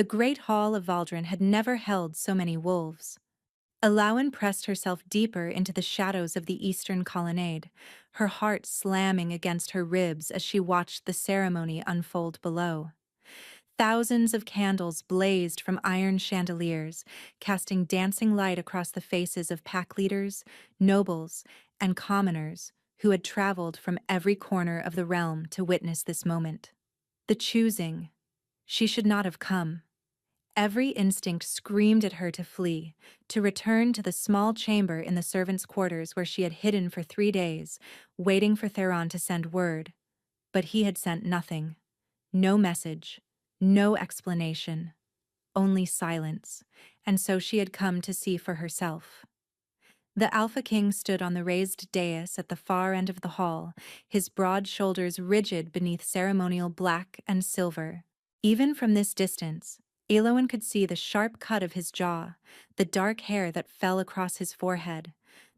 The great hall of Valdrin had never held so many wolves. Alawen pressed herself deeper into the shadows of the eastern colonnade, her heart slamming against her ribs as she watched the ceremony unfold below. Thousands of candles blazed from iron chandeliers, casting dancing light across the faces of pack leaders, nobles, and commoners who had traveled from every corner of the realm to witness this moment. The choosing. She should not have come. Every instinct screamed at her to flee, to return to the small chamber in the servants' quarters where she had hidden for 3 days, waiting for Theron to send word. But he had sent nothing. No message, no explanation, only silence, and so she had come to see for herself. The Alpha King stood on the raised dais at the far end of the hall, his broad shoulders rigid beneath ceremonial black and silver. Even from this distance, Eloin could see the sharp cut of his jaw, the dark hair that fell across his forehead,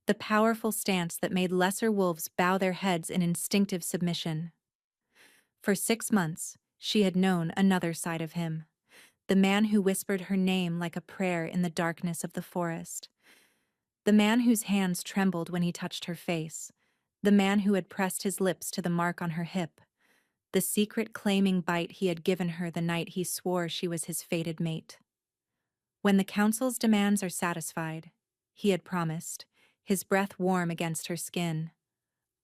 the powerful stance that made lesser wolves bow their heads in instinctive submission. For 6 months, she had known another side of him, the man who whispered her name like a prayer in the darkness of the forest, the man whose hands trembled when he touched her face, the man who had pressed his lips to the mark on her hip, the secret claiming bite he had given her the night he swore she was his fated mate. When the council's demands are satisfied, he had promised, his breath warm against her skin,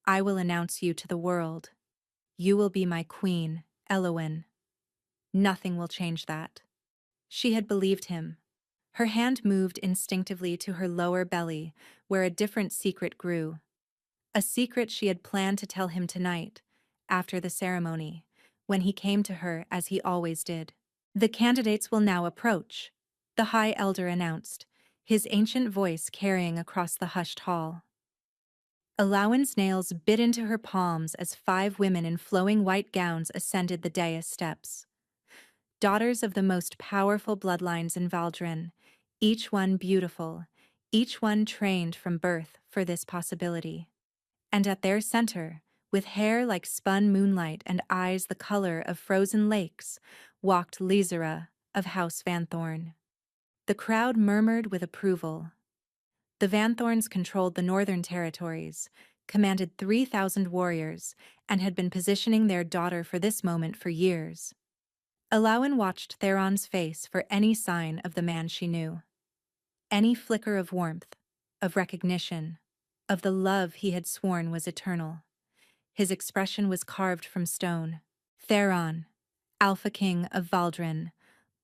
I will announce you to the world. You will be my queen, Elowen. Nothing will change that. She had believed him. Her hand moved instinctively to her lower belly, where a different secret grew. A secret she had planned to tell him tonight, after the ceremony, when he came to her as he always did. The candidates will now approach, the High Elder announced, his ancient voice carrying across the hushed hall. Alawen's nails bit into her palms as 5 women in flowing white gowns ascended the dais steps. Daughters of the most powerful bloodlines in Valdrin, each one beautiful, each one trained from birth for this possibility. And at their center, with hair like spun moonlight and eyes the color of frozen lakes, walked Lizera of House Vanthorn. The crowd murmured with approval. The Vanthorns controlled the northern territories, commanded 3,000 warriors, and had been positioning their daughter for this moment for years. Alawen watched Theron's face for any sign of the man she knew. Any flicker of warmth, of recognition, of the love he had sworn was eternal. His expression was carved from stone. Theron, Alpha King of Valdrin,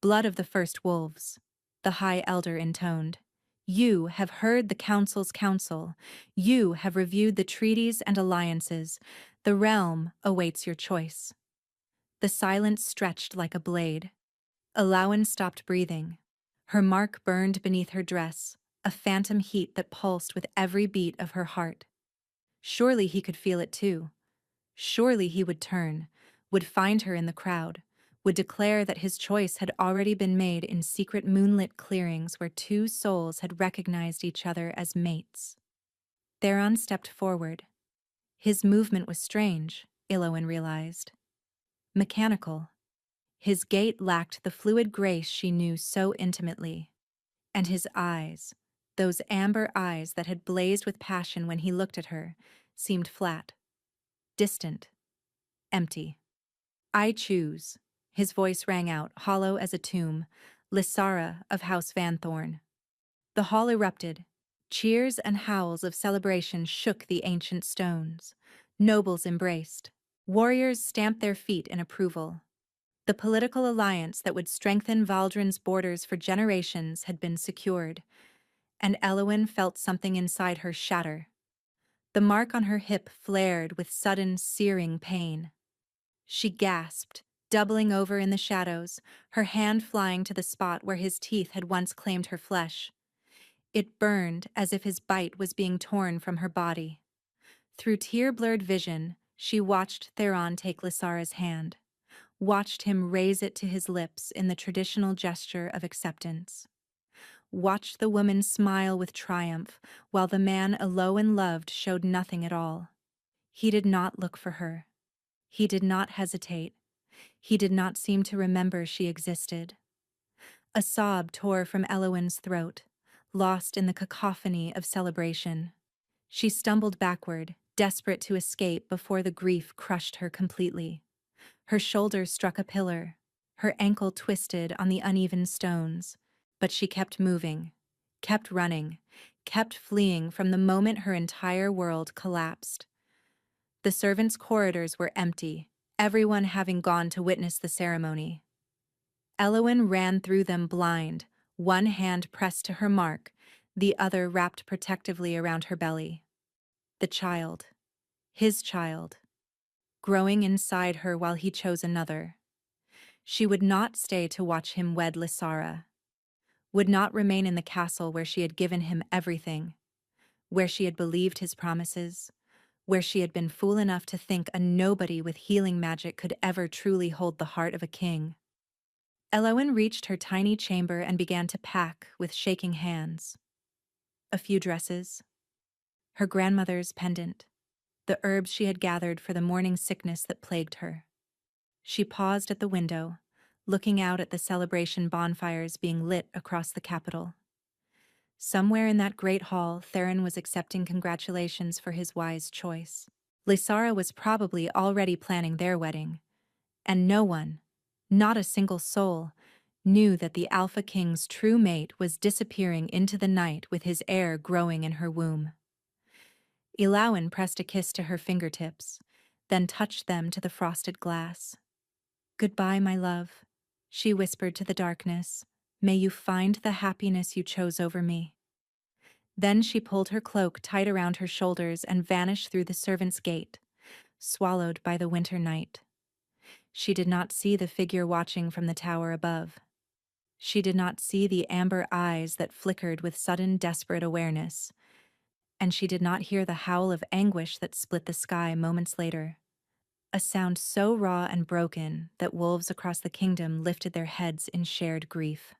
blood of the first wolves, the High Elder intoned. You have heard the Council's counsel. You have reviewed the treaties and alliances. The realm awaits your choice. The silence stretched like a blade. Alawen stopped breathing. Her mark burned beneath her dress, a phantom heat that pulsed with every beat of her heart. Surely he could feel it too. Surely he would turn, would find her in the crowd, would declare that his choice had already been made in secret moonlit clearings where 2 souls had recognized each other as mates. Theron stepped forward. His movement was strange, Elowen realized. Mechanical. His gait lacked the fluid grace she knew so intimately. And his eyes, those amber eyes that had blazed with passion when he looked at her, seemed flat, distant, empty. I choose. His voice rang out, hollow as a tomb, Lysara of House Vanthorn. The hall erupted. Cheers and howls of celebration shook the ancient stones. Nobles embraced. Warriors stamped their feet in approval. The political alliance that would strengthen Valdrin's borders for generations had been secured, and Elowen felt something inside her shatter. The mark on her hip flared with sudden, searing pain. She gasped, doubling over in the shadows, her hand flying to the spot where his teeth had once claimed her flesh. It burned as if his bite was being torn from her body. Through tear-blurred vision, she watched Theron take Lysara's hand, watched him raise it to his lips in the traditional gesture of acceptance. Watched the woman smile with triumph, while the man Elowen loved showed nothing at all. He did not look for her. He did not hesitate. He did not seem to remember she existed. A sob tore from Elowyn's throat, lost in the cacophony of celebration. She stumbled backward, desperate to escape before the grief crushed her completely. Her shoulder struck a pillar, her ankle twisted on the uneven stones, but she kept moving, kept running, kept fleeing from the moment her entire world collapsed. The servants' corridors were empty, everyone having gone to witness the ceremony. Elowyn ran through them blind, one hand pressed to her mark, the other wrapped protectively around her belly. The child, his child, growing inside her while he chose another. She would not stay to watch him wed Lysara, would not remain in the castle where she had given him everything, where she had believed his promises, where she had been fool enough to think a nobody with healing magic could ever truly hold the heart of a king. Elowyn reached her tiny chamber and began to pack with shaking hands. A few dresses, her grandmother's pendant, the herbs she had gathered for the morning sickness that plagued her. She paused at the window, looking out at the celebration bonfires being lit across the capital. Somewhere in that great hall, Theron was accepting congratulations for his wise choice. Lysara was probably already planning their wedding, and no one, not a single soul, knew that the Alpha King's true mate was disappearing into the night with his heir growing in her womb. Elowyn pressed a kiss to her fingertips, then touched them to the frosted glass. "Goodbye, my love," she whispered to the darkness. "May you find the happiness you chose over me." Then she pulled her cloak tight around her shoulders and vanished through the servants' gate, swallowed by the winter night. She did not see the figure watching from the tower above. She did not see the amber eyes that flickered with sudden desperate awareness, and she did not hear the howl of anguish that split the sky moments later. A sound so raw and broken that wolves across the kingdom lifted their heads in shared grief.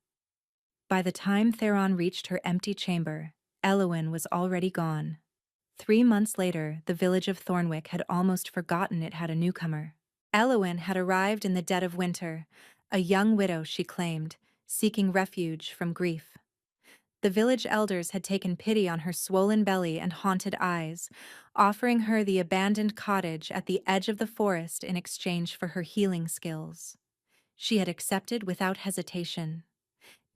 By the time Theron reached her empty chamber, Elowyn was already gone. 3 months later, the village of Thornwick had almost forgotten it had a newcomer. Elowyn had arrived in the dead of winter, a young widow, she claimed, seeking refuge from grief. The village elders had taken pity on her swollen belly and haunted eyes, offering her the abandoned cottage at the edge of the forest in exchange for her healing skills. She had accepted without hesitation.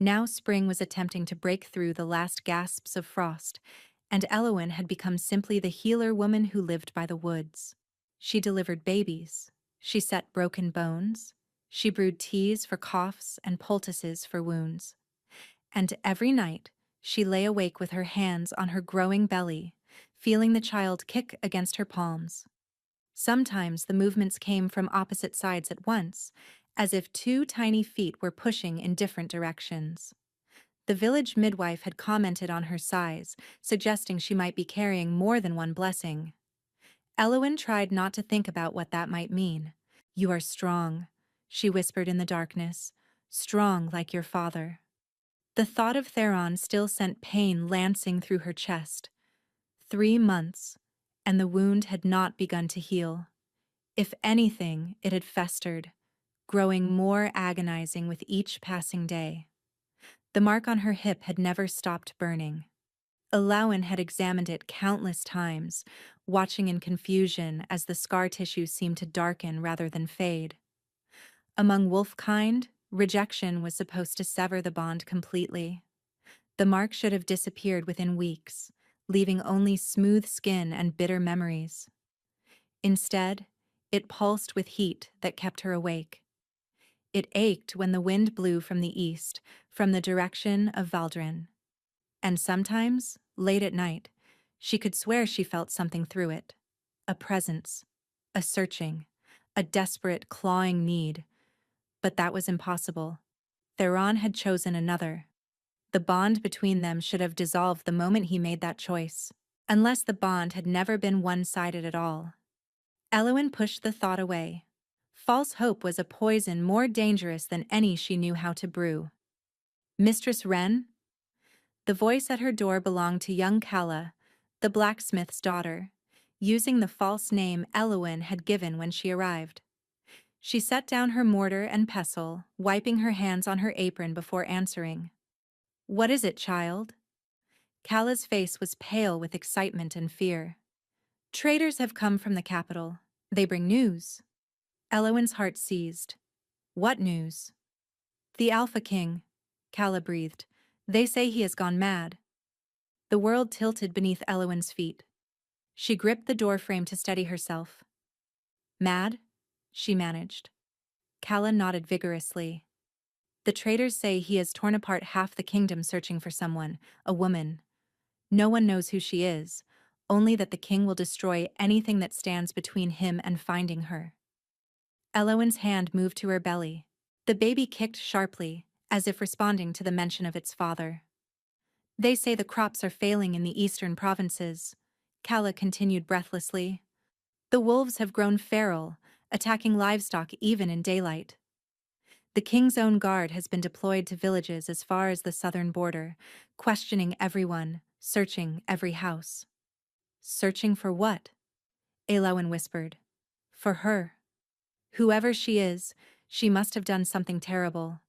Now spring was attempting to break through the last gasps of frost, and Elowyn had become simply the healer woman who lived by the woods. She delivered babies. She set broken bones. She brewed teas for coughs and poultices for wounds. And every night, she lay awake with her hands on her growing belly, feeling the child kick against her palms. Sometimes the movements came from opposite sides at once, as if two tiny feet were pushing in different directions. The village midwife had commented on her size, suggesting she might be carrying more than one blessing. Elowyn tried not to think about what that might mean. "You are strong," she whispered in the darkness, "strong like your father." The thought of Theron still sent pain lancing through her chest. 3 months, and the wound had not begun to heal. If anything, it had festered, growing more agonizing with each passing day. The mark on her hip had never stopped burning. Elowyn had examined it countless times, watching in confusion as the scar tissue seemed to darken rather than fade. Among wolf-kind, rejection was supposed to sever the bond completely. The mark should have disappeared within weeks, leaving only smooth skin and bitter memories. Instead, it pulsed with heat that kept her awake. It ached when the wind blew from the east, from the direction of Valdrin. And sometimes, late at night, she could swear she felt something through it. A presence, a searching, a desperate, clawing need. But that was impossible. Theron had chosen another. The bond between them should have dissolved the moment he made that choice. Unless the bond had never been one-sided at all. Elowyn pushed the thought away. False hope was a poison more dangerous than any she knew how to brew. "Mistress Wren?" The voice at her door belonged to young Calla, the blacksmith's daughter, using the false name Elowyn had given when she arrived. She set down her mortar and pestle, wiping her hands on her apron before answering. "What is it, child?" Calla's face was pale with excitement and fear. "Traders have come from the capital. They bring news." Elowen's heart seized. "What news?" "The Alpha King," Calla breathed. "They say he has gone mad." The world tilted beneath Elowen's feet. She gripped the doorframe to steady herself. "Mad?" she managed. Calla nodded vigorously. "The traders say he has torn apart half the kingdom searching for someone, a woman. No one knows who she is, only that the king will destroy anything that stands between him and finding her." Elowen's hand moved to her belly. The baby kicked sharply, as if responding to the mention of its father. "They say the crops are failing in the eastern provinces," Calla continued breathlessly. "The wolves have grown feral, attacking livestock even in daylight. The king's own guard has been deployed to villages as far as the southern border, questioning everyone, searching every house." "Searching for what?" Elowen whispered. "For her. Whoever she is, she must have done something terrible.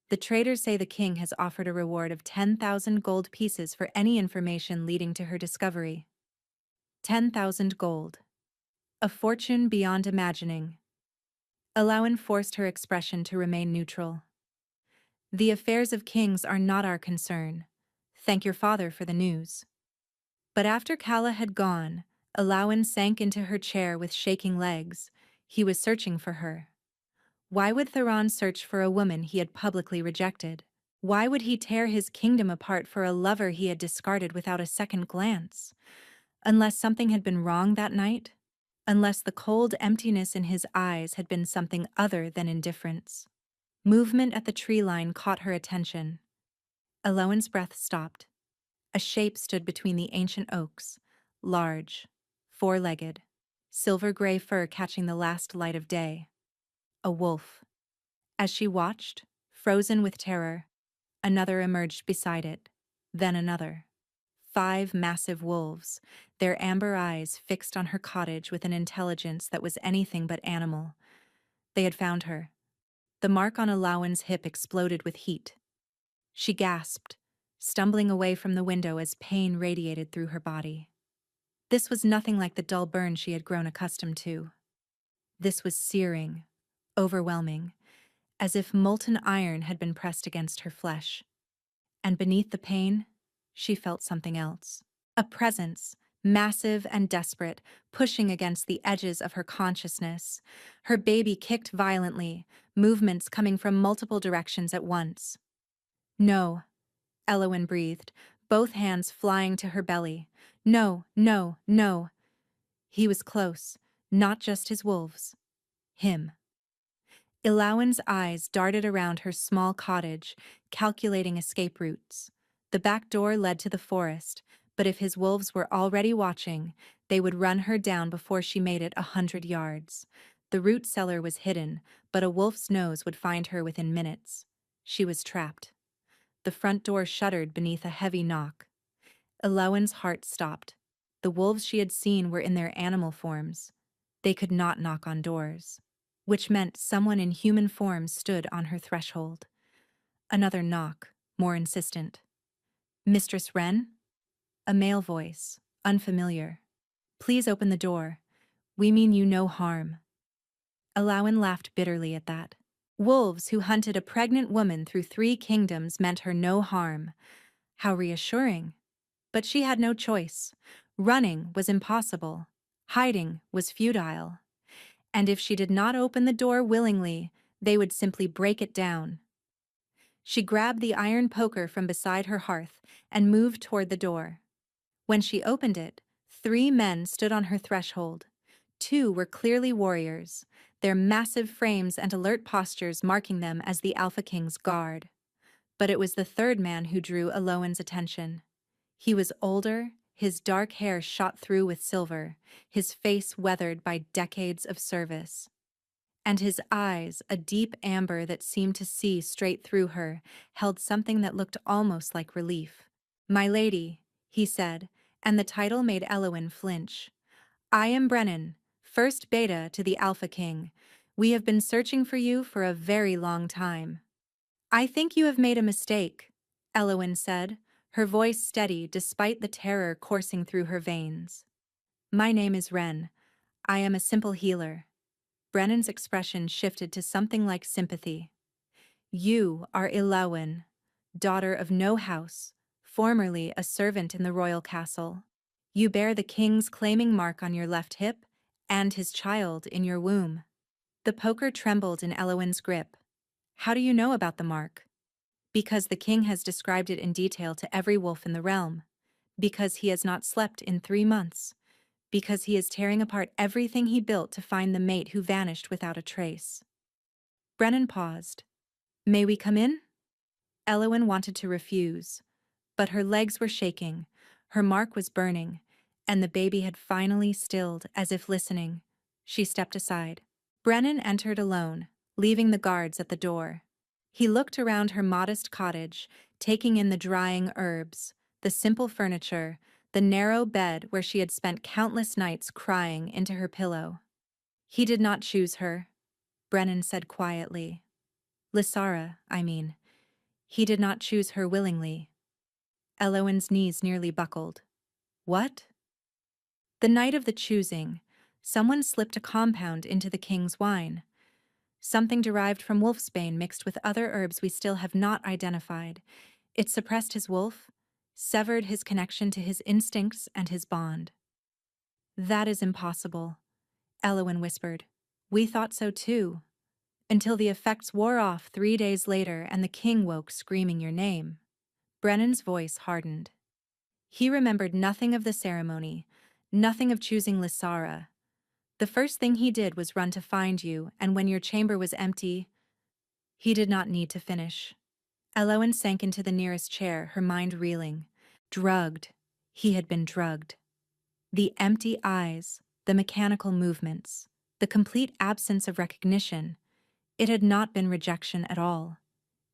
The traders say the king has offered a reward of 10,000 gold pieces for any information leading to her discovery." 10,000 gold. A fortune beyond imagining. Elowen forced her expression to remain neutral. "The affairs of kings are not our concern. Thank your father for the news." But after Calla had gone, Elowen sank into her chair with shaking legs. He was searching for her. Why would Theron search for a woman he had publicly rejected? Why would he tear his kingdom apart for a lover he had discarded without a second glance? Unless something had been wrong that night? Unless the cold emptiness in his eyes had been something other than indifference? Movement at the tree line caught her attention. Elowen's breath stopped. A shape stood between the ancient oaks, large, four-legged, silver-gray fur catching the last light of day. A wolf. As she watched, frozen with terror, another emerged beside it, then another. 5 massive wolves, their amber eyes fixed on her cottage with an intelligence that was anything but animal. They had found her. The mark on Elowen's hip exploded with heat. She gasped, stumbling away from the window as pain radiated through her body. This was nothing like the dull burn she had grown accustomed to. This was searing, overwhelming, as if molten iron had been pressed against her flesh. And beneath the pain, she felt something else. A presence, massive and desperate, pushing against the edges of her consciousness. Her baby kicked violently, movements coming from multiple directions at once. "No," Elowen breathed, both hands flying to her belly. "No, no, no." He was close, not just his wolves. Him. Elowen's eyes darted around her small cottage, calculating escape routes. The back door led to the forest, but if his wolves were already watching, they would run her down before she made it 100 yards. The root cellar was hidden, but a wolf's nose would find her within minutes. She was trapped. The front door shuddered beneath a heavy knock. Elowen's heart stopped. The wolves she had seen were in their animal forms. They could not knock on doors, which meant someone in human form stood on her threshold. Another knock, more insistent. "Mistress Wren?" A male voice, unfamiliar. "Please open the door. We mean you no harm." Elowen laughed bitterly at that. Wolves who hunted a pregnant woman through 3 kingdoms meant her no harm. How reassuring. But she had no choice. Running was impossible. Hiding was futile. And if she did not open the door willingly, they would simply break it down. She grabbed the iron poker from beside her hearth and moved toward the door. When she opened it, 3 men stood on her threshold. 2 were clearly warriors, their massive frames and alert postures marking them as the Alpha King's guard. But it was the 3rd man who drew Elowen's attention. He was older, his dark hair shot through with silver, his face weathered by decades of service. And his eyes, a deep amber that seemed to see straight through her, held something that looked almost like relief. "My lady," he said, and the title made Elowen flinch. "I am Brennan, first beta to the Alpha King. We have been searching for you for a very long time. I think you have made a mistake, Eowyn said, her voice steady despite the terror coursing through her veins. My name is Wren. I am a simple healer. Brennan's expression shifted to something like sympathy. You are Elowyn, daughter of no house, formerly a servant in the royal castle. You bear the king's claiming mark on your left hip and his child in your womb. The poker trembled in Elowyn's grip. How do you know about the mark? Because the king has described it in detail to every wolf in the realm. Because he has not slept in 3 months. Because he is tearing apart everything he built to find the mate who vanished without a trace. Brennan paused. May we come in? Elowyn wanted to refuse, but her legs were shaking, her mark was burning, and the baby had finally stilled as if listening. She stepped aside. Brennan entered alone, leaving the guards at the door. He looked around her modest cottage, taking in the drying herbs, the simple furniture, the narrow bed where she had spent countless nights crying into her pillow. He did not choose her, Brennan said quietly. Lysara, I mean. He did not choose her willingly. Elowyn's knees nearly buckled. What? The night of the choosing, someone slipped a compound into the king's wine. Something derived from wolfsbane mixed with other herbs we still have not identified. It suppressed his wolf, severed his connection to his instincts and his bond. That is impossible, Elowyn whispered. We thought so too, until the effects wore off 3 days later and the king woke screaming your name. Brennan's voice hardened. He remembered nothing of the ceremony, nothing of choosing Lysara. The first thing he did was run to find you, and when your chamber was empty, he did not need to finish. Elowyn sank into the nearest chair, her mind reeling. Drugged. He had been drugged. The empty eyes, the mechanical movements, the complete absence of recognition. It had not been rejection at all.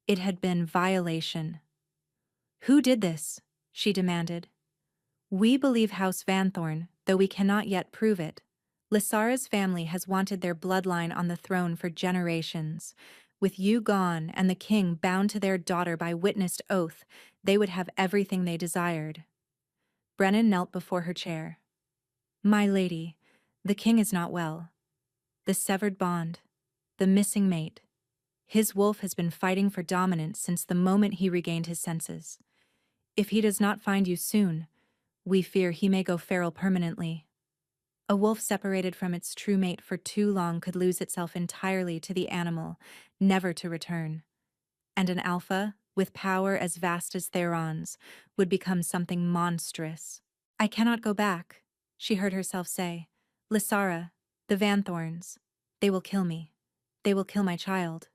It had been violation. Who did this? She demanded. We believe House Vanthorn, though we cannot yet prove it. Lysara's family has wanted their bloodline on the throne for generations. With you gone and the king bound to their daughter by witnessed oath, they would have everything they desired. Brennan knelt before her chair. My lady, the king is not well. The severed bond, the missing mate. His wolf has been fighting for dominance since the moment he regained his senses. If he does not find you soon, we fear he may go feral permanently. A wolf separated from its true mate for too long could lose itself entirely to the animal, never to return. And an alpha, with power as vast as Theron's, would become something monstrous. I cannot go back, she heard herself say. Lysara, the Vanthorns, they will kill me. They will kill my child.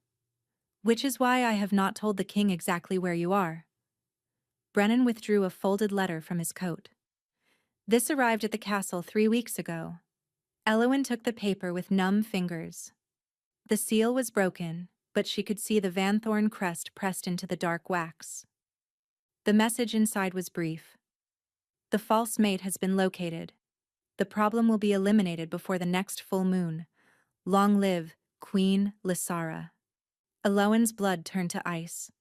Which is why I have not told the king exactly where you are. Brennan withdrew a folded letter from his coat. This arrived at the castle 3 weeks ago. Elowyn took the paper with numb fingers. The seal was broken, but she could see the Vanthorn crest pressed into the dark wax. The message inside was brief. The false mate has been located. The problem will be eliminated before the next full moon. Long live Queen Lysara. Elowyn's blood turned to ice.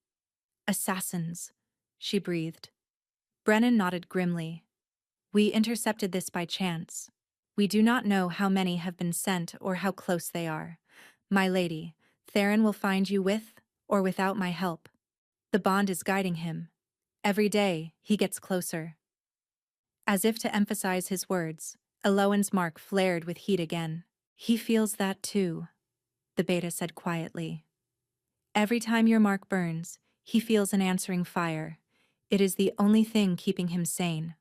Assassins, she breathed. Brennan nodded grimly. We intercepted this by chance. We do not know how many have been sent or how close they are. My lady, Theron will find you with or without my help. The bond is guiding him. Every day, he gets closer. As if to emphasize his words, Elowyn's mark flared with heat again. He feels that too, the beta said quietly. Every time your mark burns, he feels an answering fire. It is the only thing keeping him sane.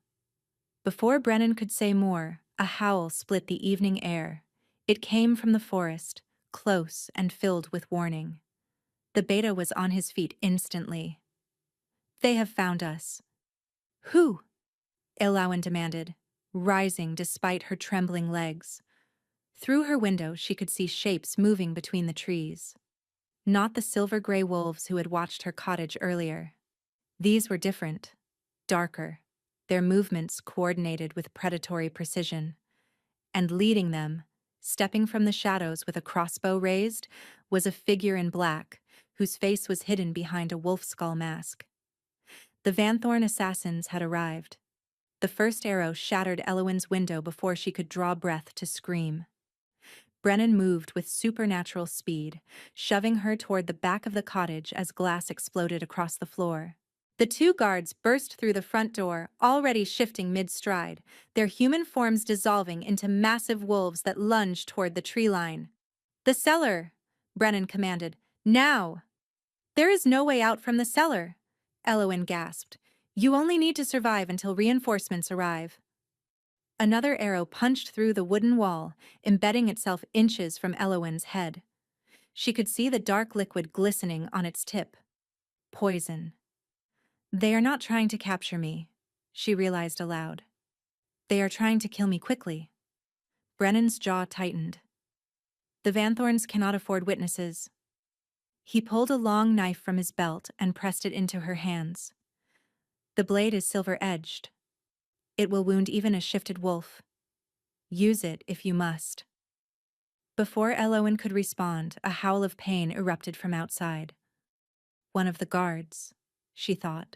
Before Brennan could say more, a howl split the evening air. It came from the forest, close and filled with warning. The beta was on his feet instantly. They have found us. Who? Elowyn demanded, rising despite her trembling legs. Through her window she could see shapes moving between the trees. Not the silver-gray wolves who had watched her cottage earlier. These were different, darker, their movements coordinated with predatory precision. And leading them, Stepping from the shadows with a crossbow raised was a figure in black, whose face was hidden behind a wolf skull mask. The Vanthorn assassins had arrived. The first arrow shattered Elowen's window before she could draw breath to scream. Brennan moved with supernatural speed, shoving her toward the back of the cottage as glass exploded across the floor. The two guards burst through the front door, already shifting mid-stride, their human forms dissolving into massive wolves that lunged toward the tree line. "The cellar!" Brennan commanded. "Now!" "There is no way out from the cellar," Elowen gasped. "You only need to survive until reinforcements arrive." Another arrow punched through the wooden wall, embedding itself inches from Elowen's head. She could see the dark liquid glistening on its tip. Poison. "They are not trying to capture me," she realized aloud. "They are trying to kill me quickly." Brennan's jaw tightened. "The Vanthorns cannot afford witnesses." He pulled a long knife from his belt and pressed it into her hands. "The blade is silver-edged. It will wound even a shifted wolf. Use it if you must." Before Elowen could respond, a howl of pain erupted from outside. "One of the guards," she thought.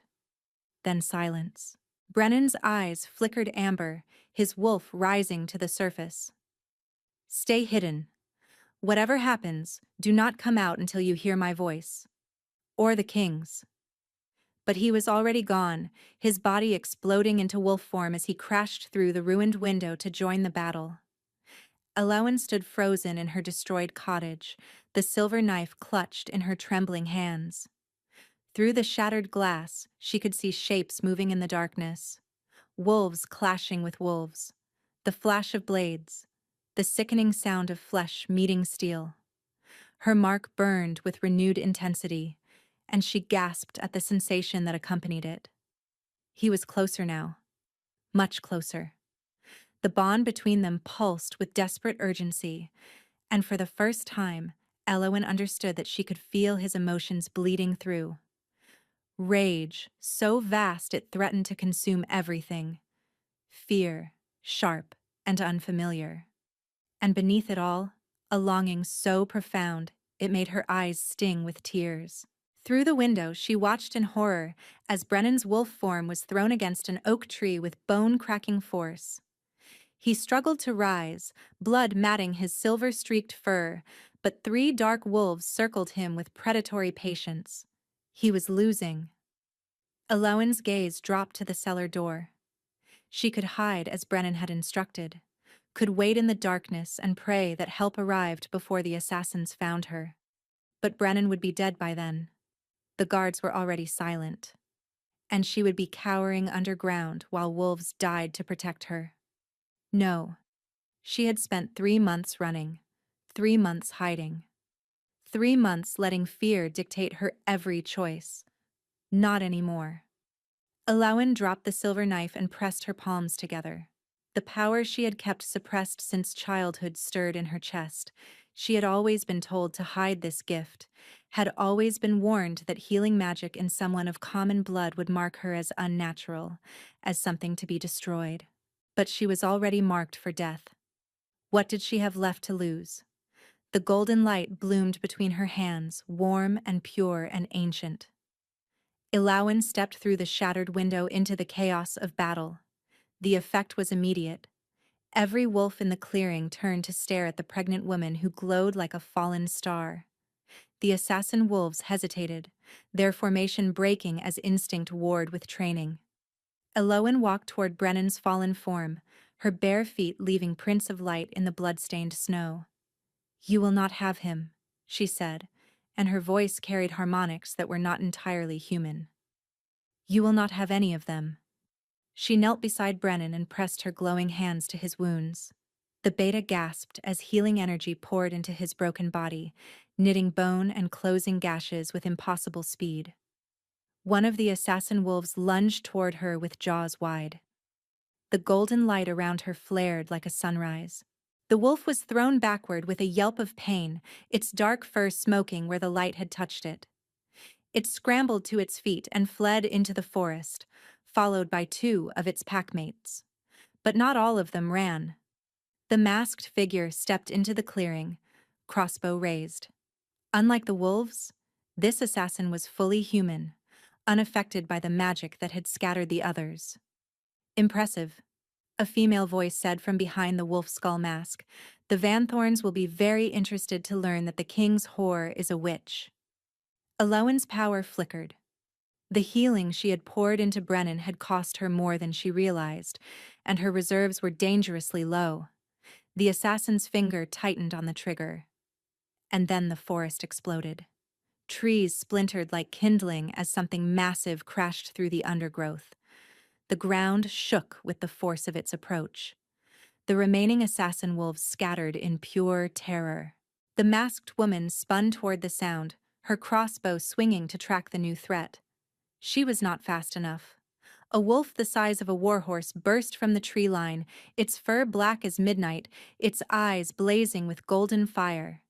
Then silence. Brennan's eyes flickered amber, his wolf rising to the surface. "Stay hidden. Whatever happens, do not come out until you hear my voice. Or the king's." But he was already gone, his body exploding into wolf form as he crashed through the ruined window to join the battle. Elowen stood frozen in her destroyed cottage, the silver knife clutched in her trembling hands. Through the shattered glass, she could see shapes moving in the darkness. Wolves clashing with wolves. The flash of blades. The sickening sound of flesh meeting steel. Her mark burned with renewed intensity, and she gasped at the sensation that accompanied it. He was closer now. Much closer. The bond between them pulsed with desperate urgency, and for the first time, Elowen understood that she could feel his emotions bleeding through. Rage, so vast it threatened to consume everything. Fear, sharp and unfamiliar. And beneath it all, a longing so profound it made her eyes sting with tears. Through the window, she watched in horror as Brennan's wolf form was thrown against an oak tree with bone-cracking force. He struggled to rise, blood matting his silver-streaked fur, but 3 dark wolves circled him with predatory patience. He was losing. Elowen's gaze dropped to the cellar door. She could hide as Brennan had instructed, could wait in the darkness and pray that help arrived before the assassins found her. But Brennan would be dead by then. The guards were already silent. And she would be cowering underground while wolves died to protect her. No. She had spent 3 months running, 3 months hiding. 3 months letting fear dictate her every choice. Not anymore. Elowen dropped the silver knife and pressed her palms together. The power she had kept suppressed since childhood stirred in her chest. She had always been told to hide this gift, had always been warned that healing magic in someone of common blood would mark her as unnatural, as something to be destroyed. But she was already marked for death. What did she have left to lose? The golden light bloomed between her hands, warm and pure and ancient. Elowen stepped through the shattered window into the chaos of battle. The effect was immediate. Every wolf in the clearing turned to stare at the pregnant woman who glowed like a fallen star. The assassin wolves hesitated, their formation breaking as instinct warred with training. Elowen walked toward Brennan's fallen form, her bare feet leaving prints of light in the blood-stained snow. "You will not have him," she said, and her voice carried harmonics that were not entirely human. "You will not have any of them." She knelt beside Brennan and pressed her glowing hands to his wounds. The beta gasped as healing energy poured into his broken body, knitting bone and closing gashes with impossible speed. One of the assassin wolves lunged toward her with jaws wide. The golden light around her flared like a sunrise. The wolf was thrown backward with a yelp of pain, its dark fur smoking where the light had touched it. It scrambled to its feet and fled into the forest, followed by 2 of its packmates. But not all of them ran. The masked figure stepped into the clearing, crossbow raised. Unlike the wolves, this assassin was fully human, unaffected by the magic that had scattered the others. Impressive, a female voice said from behind the wolf skull mask. The Van Thorns will be very interested to learn that the king's whore is a witch. Elowen's power flickered. The healing she had poured into Brennan had cost her more than she realized, and her reserves were dangerously low. The assassin's finger tightened on the trigger. And then the forest exploded. Trees splintered like kindling as something massive crashed through the undergrowth. The ground shook with the force of its approach. The remaining assassin wolves scattered in pure terror. The masked woman spun toward the sound, her crossbow swinging to track the new threat. She was not fast enough. A wolf the size of a warhorse burst from the tree line, its fur black as midnight, its eyes blazing with golden fire.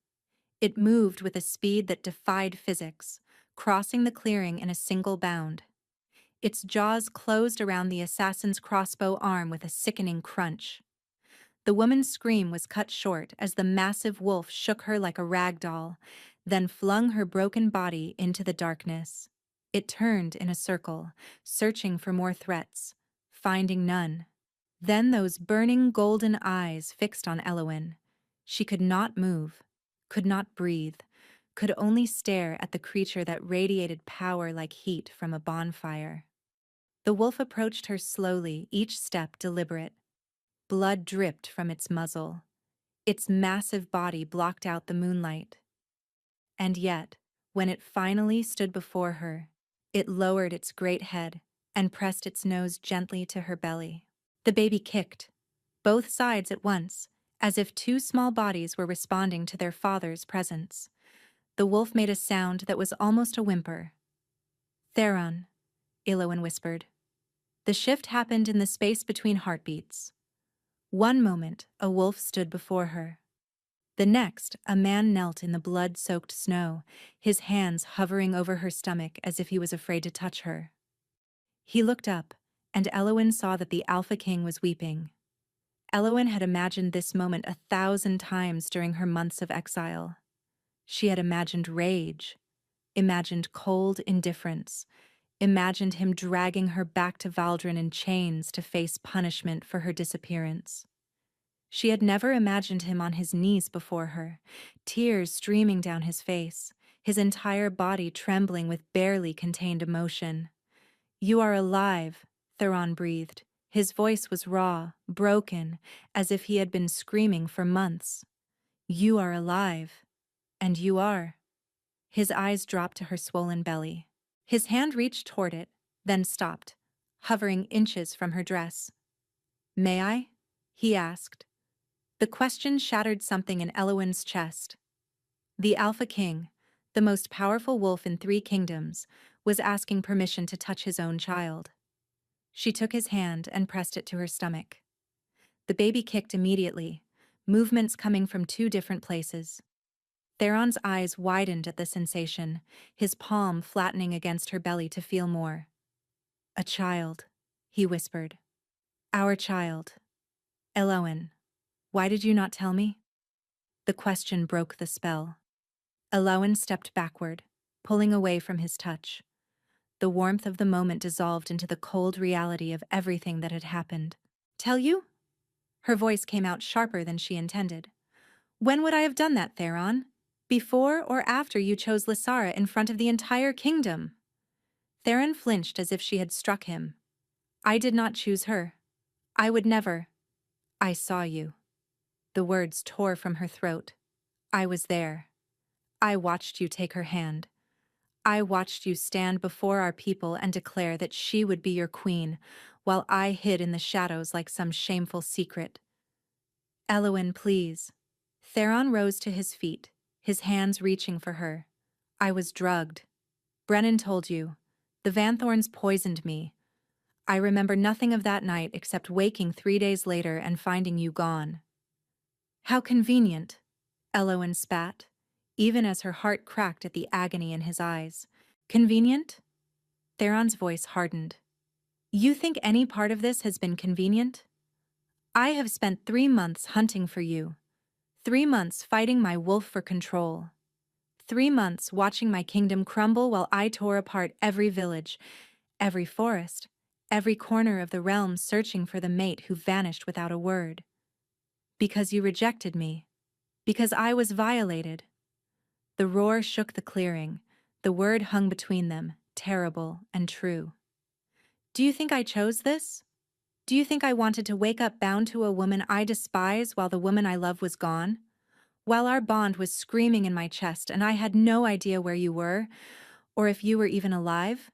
It moved with a speed that defied physics, crossing the clearing in a single bound. Its jaws closed around the assassin's crossbow arm with a sickening crunch. The woman's scream was cut short as the massive wolf shook her like a rag doll, then flung her broken body into the darkness. It turned in a circle, searching for more threats, finding none. Then those burning golden eyes fixed on Elowen. She could not move, could not breathe, could only stare at the creature that radiated power like heat from a bonfire. The wolf approached her slowly, each step deliberate. Blood dripped from its muzzle. Its massive body blocked out the moonlight. And yet, when it finally stood before her, it lowered its great head and pressed its nose gently to her belly. The baby kicked, both sides at once, as if two small bodies were responding to their father's presence. The wolf made a sound that was almost a whimper. "Theron," Elowen whispered. The shift happened in the space between heartbeats. One moment, a wolf stood before her. The next, a man knelt in the blood-soaked snow, his hands hovering over her stomach as if he was afraid to touch her. He looked up, and Elowen saw that the Alpha King was weeping. Elowen had imagined this moment 1,000 times during her months of exile. She had imagined rage, imagined cold indifference, imagined him dragging her back to Valdrin in chains to face punishment for her disappearance. She had never imagined him on his knees before her, tears streaming down his face, his entire body trembling with barely contained emotion. "You are alive," Theron breathed. His voice was raw, broken, as if he had been screaming for months. "You are alive. And you are." His eyes dropped to her swollen belly. His hand reached toward it, then stopped, hovering inches from her dress. "May I?" he asked. The question shattered something in Elowen's chest. The Alpha King, the most powerful wolf in 3 kingdoms, was asking permission to touch his own child. She took his hand and pressed it to her stomach. The baby kicked immediately, movements coming from 2 different places. Theron's eyes widened at the sensation, his palm flattening against her belly to feel more. "A child," he whispered. "Our child. Elowen, why did you not tell me?" The question broke the spell. Elowen stepped backward, pulling away from his touch. The warmth of the moment dissolved into the cold reality of everything that had happened. "Tell you?" Her voice came out sharper than she intended. "When would I have done that, Theron? Before or after you chose Lysara in front of the entire kingdom?" Theron flinched as if she had struck him. "I did not choose her. I would never." "I saw you." The words tore from her throat. "I was there. I watched you take her hand. I watched you stand before our people and declare that she would be your queen, while I hid in the shadows like some shameful secret." "Elowen, please." Theron rose to his feet, his hands reaching for her. "I was drugged. Brennan told you. The Van Thorns poisoned me. I remember nothing of that night except waking 3 days later and finding you gone." "How convenient," Elowen spat, even as her heart cracked at the agony in his eyes. "Convenient?" Theron's voice hardened. "You think any part of this has been convenient?" I have spent 3 months hunting for you, 3 months fighting my wolf for control, 3 months watching my kingdom crumble while I tore apart every village, every forest, every corner of the realm searching for the mate who vanished without a word. Because you rejected me. Because I was violated. The roar shook the clearing. The word hung between them, terrible and true. Do you think I chose this? Do you think I wanted to wake up bound to a woman I despise while the woman I love was gone? While our bond was screaming in my chest and I had no idea where you were, or if you were even alive?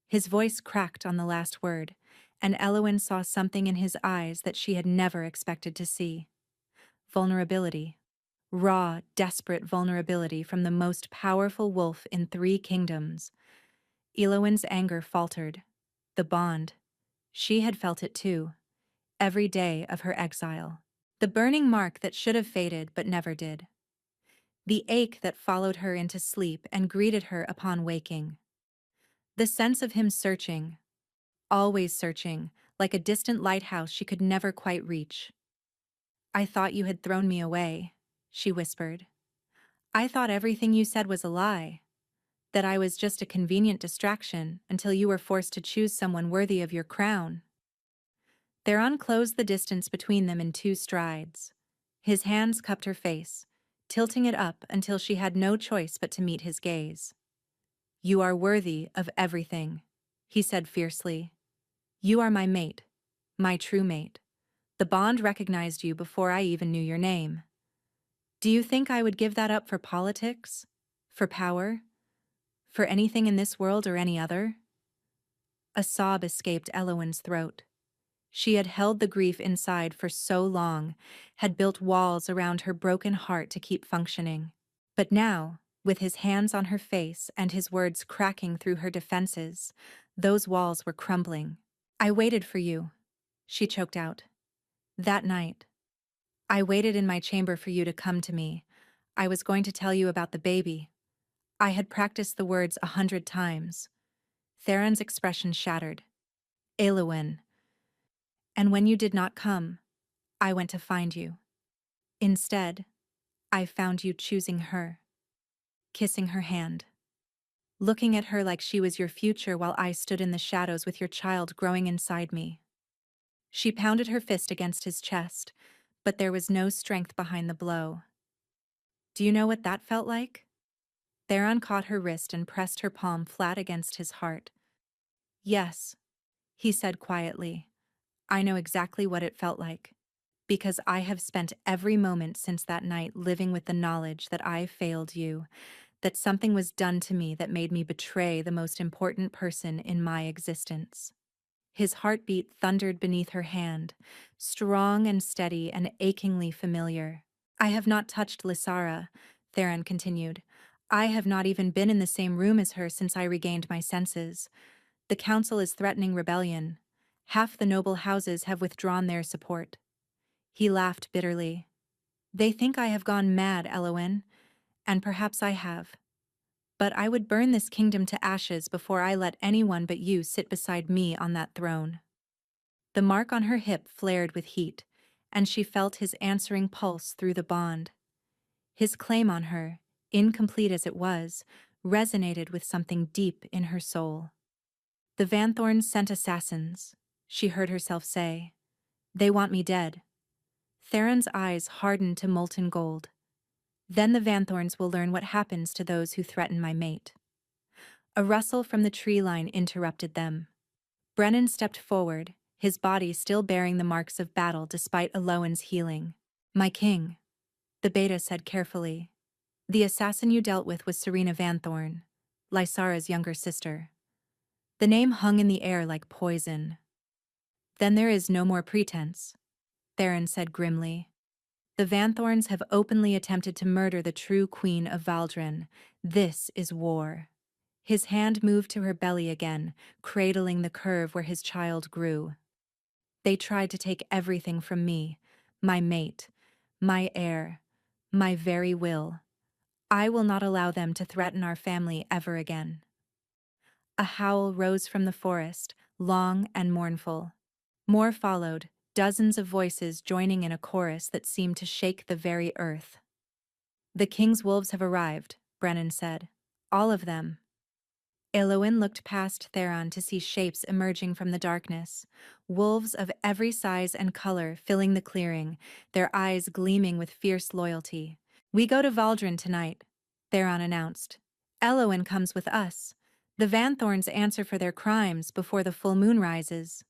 His voice cracked on the last word, and Elowen saw something in his eyes that she had never expected to see. Vulnerability. Raw, desperate vulnerability from the most powerful wolf in 3 kingdoms. Elowen's anger faltered. The bond. She had felt it too. Every day of her exile. The burning mark that should have faded but never did. The ache that followed her into sleep and greeted her upon waking. The sense of him searching, always searching, like a distant lighthouse she could never quite reach. I thought you had thrown me away, she whispered. I thought everything you said was a lie, that I was just a convenient distraction until you were forced to choose someone worthy of your crown. Theron closed the distance between them in 2 strides. His hands cupped her face, tilting it up until she had no choice but to meet his gaze. You are worthy of everything, he said fiercely. You are my mate, my true mate. The bond recognized you before I even knew your name. Do you think I would give that up for politics? For power? For anything in this world or any other? A sob escaped Elowen's throat. She had held the grief inside for so long, had built walls around her broken heart to keep functioning. But now, with his hands on her face and his words cracking through her defenses, those walls were crumbling. I waited for you, she choked out. That night. I waited in my chamber for you to come to me. I was going to tell you about the baby. I had practiced the words 100 times. Theron's expression shattered. Eowyn. And when you did not come, I went to find you. Instead, I found you choosing her, kissing her hand, looking at her like she was your future while I stood in the shadows with your child growing inside me. She pounded her fist against his chest, but there was no strength behind the blow. Do you know what that felt like? Theron caught her wrist and pressed her palm flat against his heart. Yes, he said quietly. I know exactly what it felt like. Because I have spent every moment since that night living with the knowledge that I failed you, that something was done to me that made me betray the most important person in my existence. His heartbeat thundered beneath her hand, strong and steady and achingly familiar. I have not touched Lysara, Theron continued. I have not even been in the same room as her since I regained my senses. The council is threatening rebellion. Half the noble houses have withdrawn their support. He laughed bitterly. They think I have gone mad, Elowen, and perhaps I have. But I would burn this kingdom to ashes before I let anyone but you sit beside me on that throne. The mark on her hip flared with heat, and she felt his answering pulse through the bond. His claim on her, incomplete as it was, resonated with something deep in her soul. The Vanthorns sent assassins, she heard herself say. They want me dead. Theron's eyes hardened to molten gold. Then the Vanthorns will learn what happens to those who threaten my mate. A rustle from the tree line interrupted them. Brennan stepped forward, his body still bearing the marks of battle despite Elowen's healing. My king, the Beta said carefully. The assassin you dealt with was Serena Vanthorn, Lysara's younger sister. The name hung in the air like poison. Then there is no more pretense, Theron said grimly. The Vanthorns have openly attempted to murder the true queen of Valdren. This is war. His hand moved to her belly again, cradling the curve where his child grew. They tried to take everything from me, my mate, my heir, my very will. I will not allow them to threaten our family ever again. A howl rose from the forest, long and mournful. More followed, dozens of voices joining in a chorus that seemed to shake the very earth. "The king's wolves have arrived," Brennan said. "All of them." Eowyn looked past Theron to see shapes emerging from the darkness, wolves of every size and color filling the clearing, their eyes gleaming with fierce loyalty. "We go to Valdrin tonight," Theron announced. "Eowyn comes with us. The Vanthorns answer for their crimes before the full moon rises."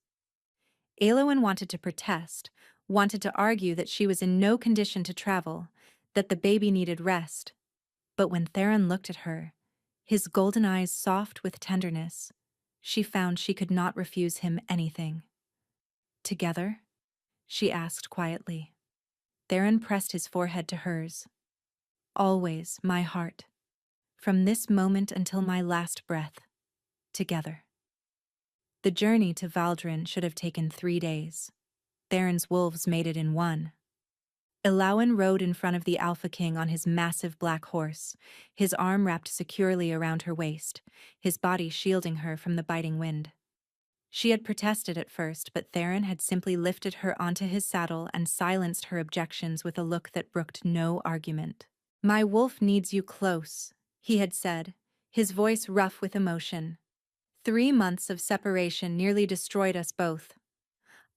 Eowyn wanted to protest, wanted to argue that she was in no condition to travel, that the baby needed rest. But when Theron looked at her, his golden eyes soft with tenderness, she found she could not refuse him anything. "Together?" she asked quietly. Theron pressed his forehead to hers. "Always, my heart. From this moment until my last breath. Together." The journey to Valdrin should have taken 3 days. Theron's wolves made it in 1. Eowyn rode in front of the Alpha King on his massive black horse, his arm wrapped securely around her waist, his body shielding her from the biting wind. She had protested at first, but Theron had simply lifted her onto his saddle and silenced her objections with a look that brooked no argument. "My wolf needs you close," he had said, his voice rough with emotion. "3 months of separation nearly destroyed us both.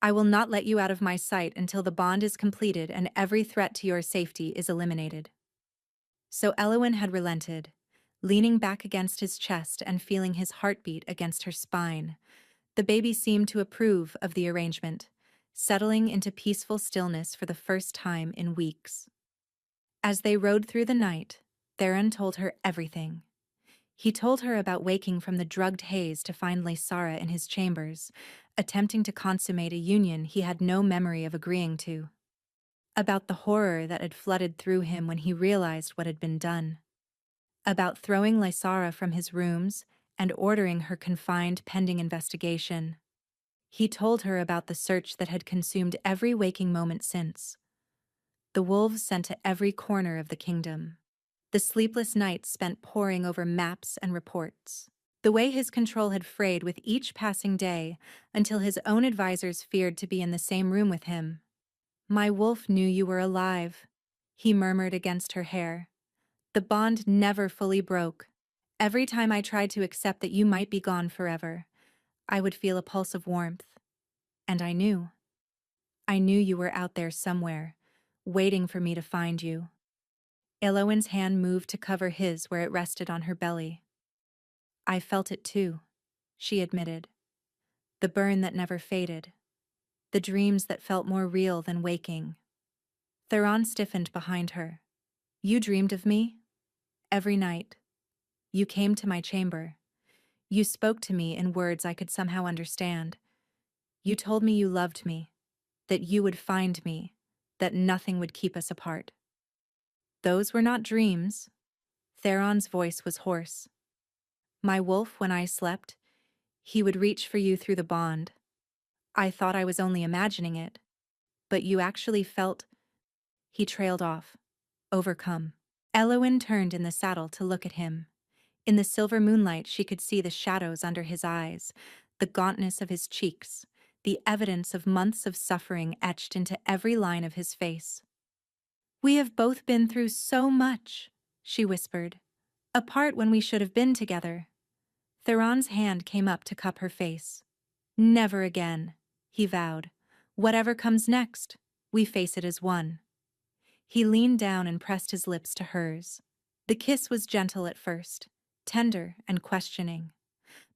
I will not let you out of my sight until the bond is completed and every threat to your safety is eliminated." So Eowyn had relented, leaning back against his chest and feeling his heartbeat against her spine. The baby seemed to approve of the arrangement, settling into peaceful stillness for the first time in weeks. As they rode through the night, Theron told her everything. He told her about waking from the drugged haze to find Lysara in his chambers, attempting to consummate a union he had no memory of agreeing to. About the horror that had flooded through him when he realized what had been done. About throwing Lysara from his rooms and ordering her confined pending investigation. He told her about the search that had consumed every waking moment since. The wolves sent to every corner of the kingdom. The sleepless nights spent poring over maps and reports. The way his control had frayed with each passing day until his own advisors feared to be in the same room with him. "My wolf knew you were alive," he murmured against her hair. "The bond never fully broke. Every time I tried to accept that you might be gone forever, I would feel a pulse of warmth. And I knew. I knew you were out there somewhere, waiting for me to find you." Eowyn's hand moved to cover his where it rested on her belly. "I felt it too," she admitted. "The burn that never faded. The dreams that felt more real than waking." Theron stiffened behind her. "You dreamed of me? Every night. You came to my chamber. You spoke to me in words I could somehow understand. You told me you loved me, that you would find me, that nothing would keep us apart." "Those were not dreams." Theron's voice was hoarse. "My wolf, when I slept, he would reach for you through the bond. I thought I was only imagining it, but you actually felt—" He trailed off, overcome. Eowyn turned in the saddle to look at him. In the silver moonlight she could see the shadows under his eyes, the gauntness of his cheeks, the evidence of months of suffering etched into every line of his face. "We have both been through so much," she whispered, "apart when we should have been together." Theron's hand came up to cup her face. "Never again," he vowed. "Whatever comes next, we face it as one." He leaned down and pressed his lips to hers. The kiss was gentle at first, tender and questioning.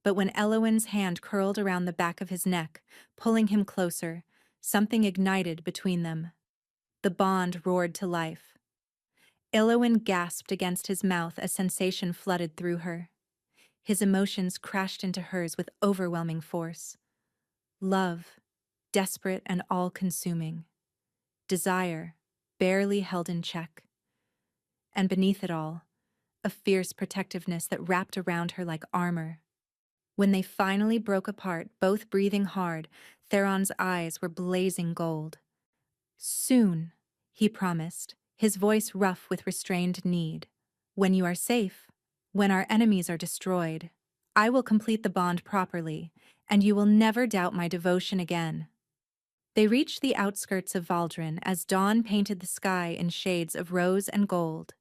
But when Eowyn's hand curled around the back of his neck, pulling him closer, something ignited between them. The bond roared to life. Eowyn gasped against his mouth as sensation flooded through her. His emotions crashed into hers with overwhelming force. Love, desperate and all-consuming. Desire, barely held in check. And beneath it all, a fierce protectiveness that wrapped around her like armor. When they finally broke apart, both breathing hard, Theron's eyes were blazing gold. "Soon," he promised, his voice rough with restrained need. "When you are safe, when our enemies are destroyed, I will complete the bond properly, and you will never doubt my devotion again." They reached the outskirts of Valdrin as dawn painted the sky in shades of rose and gold.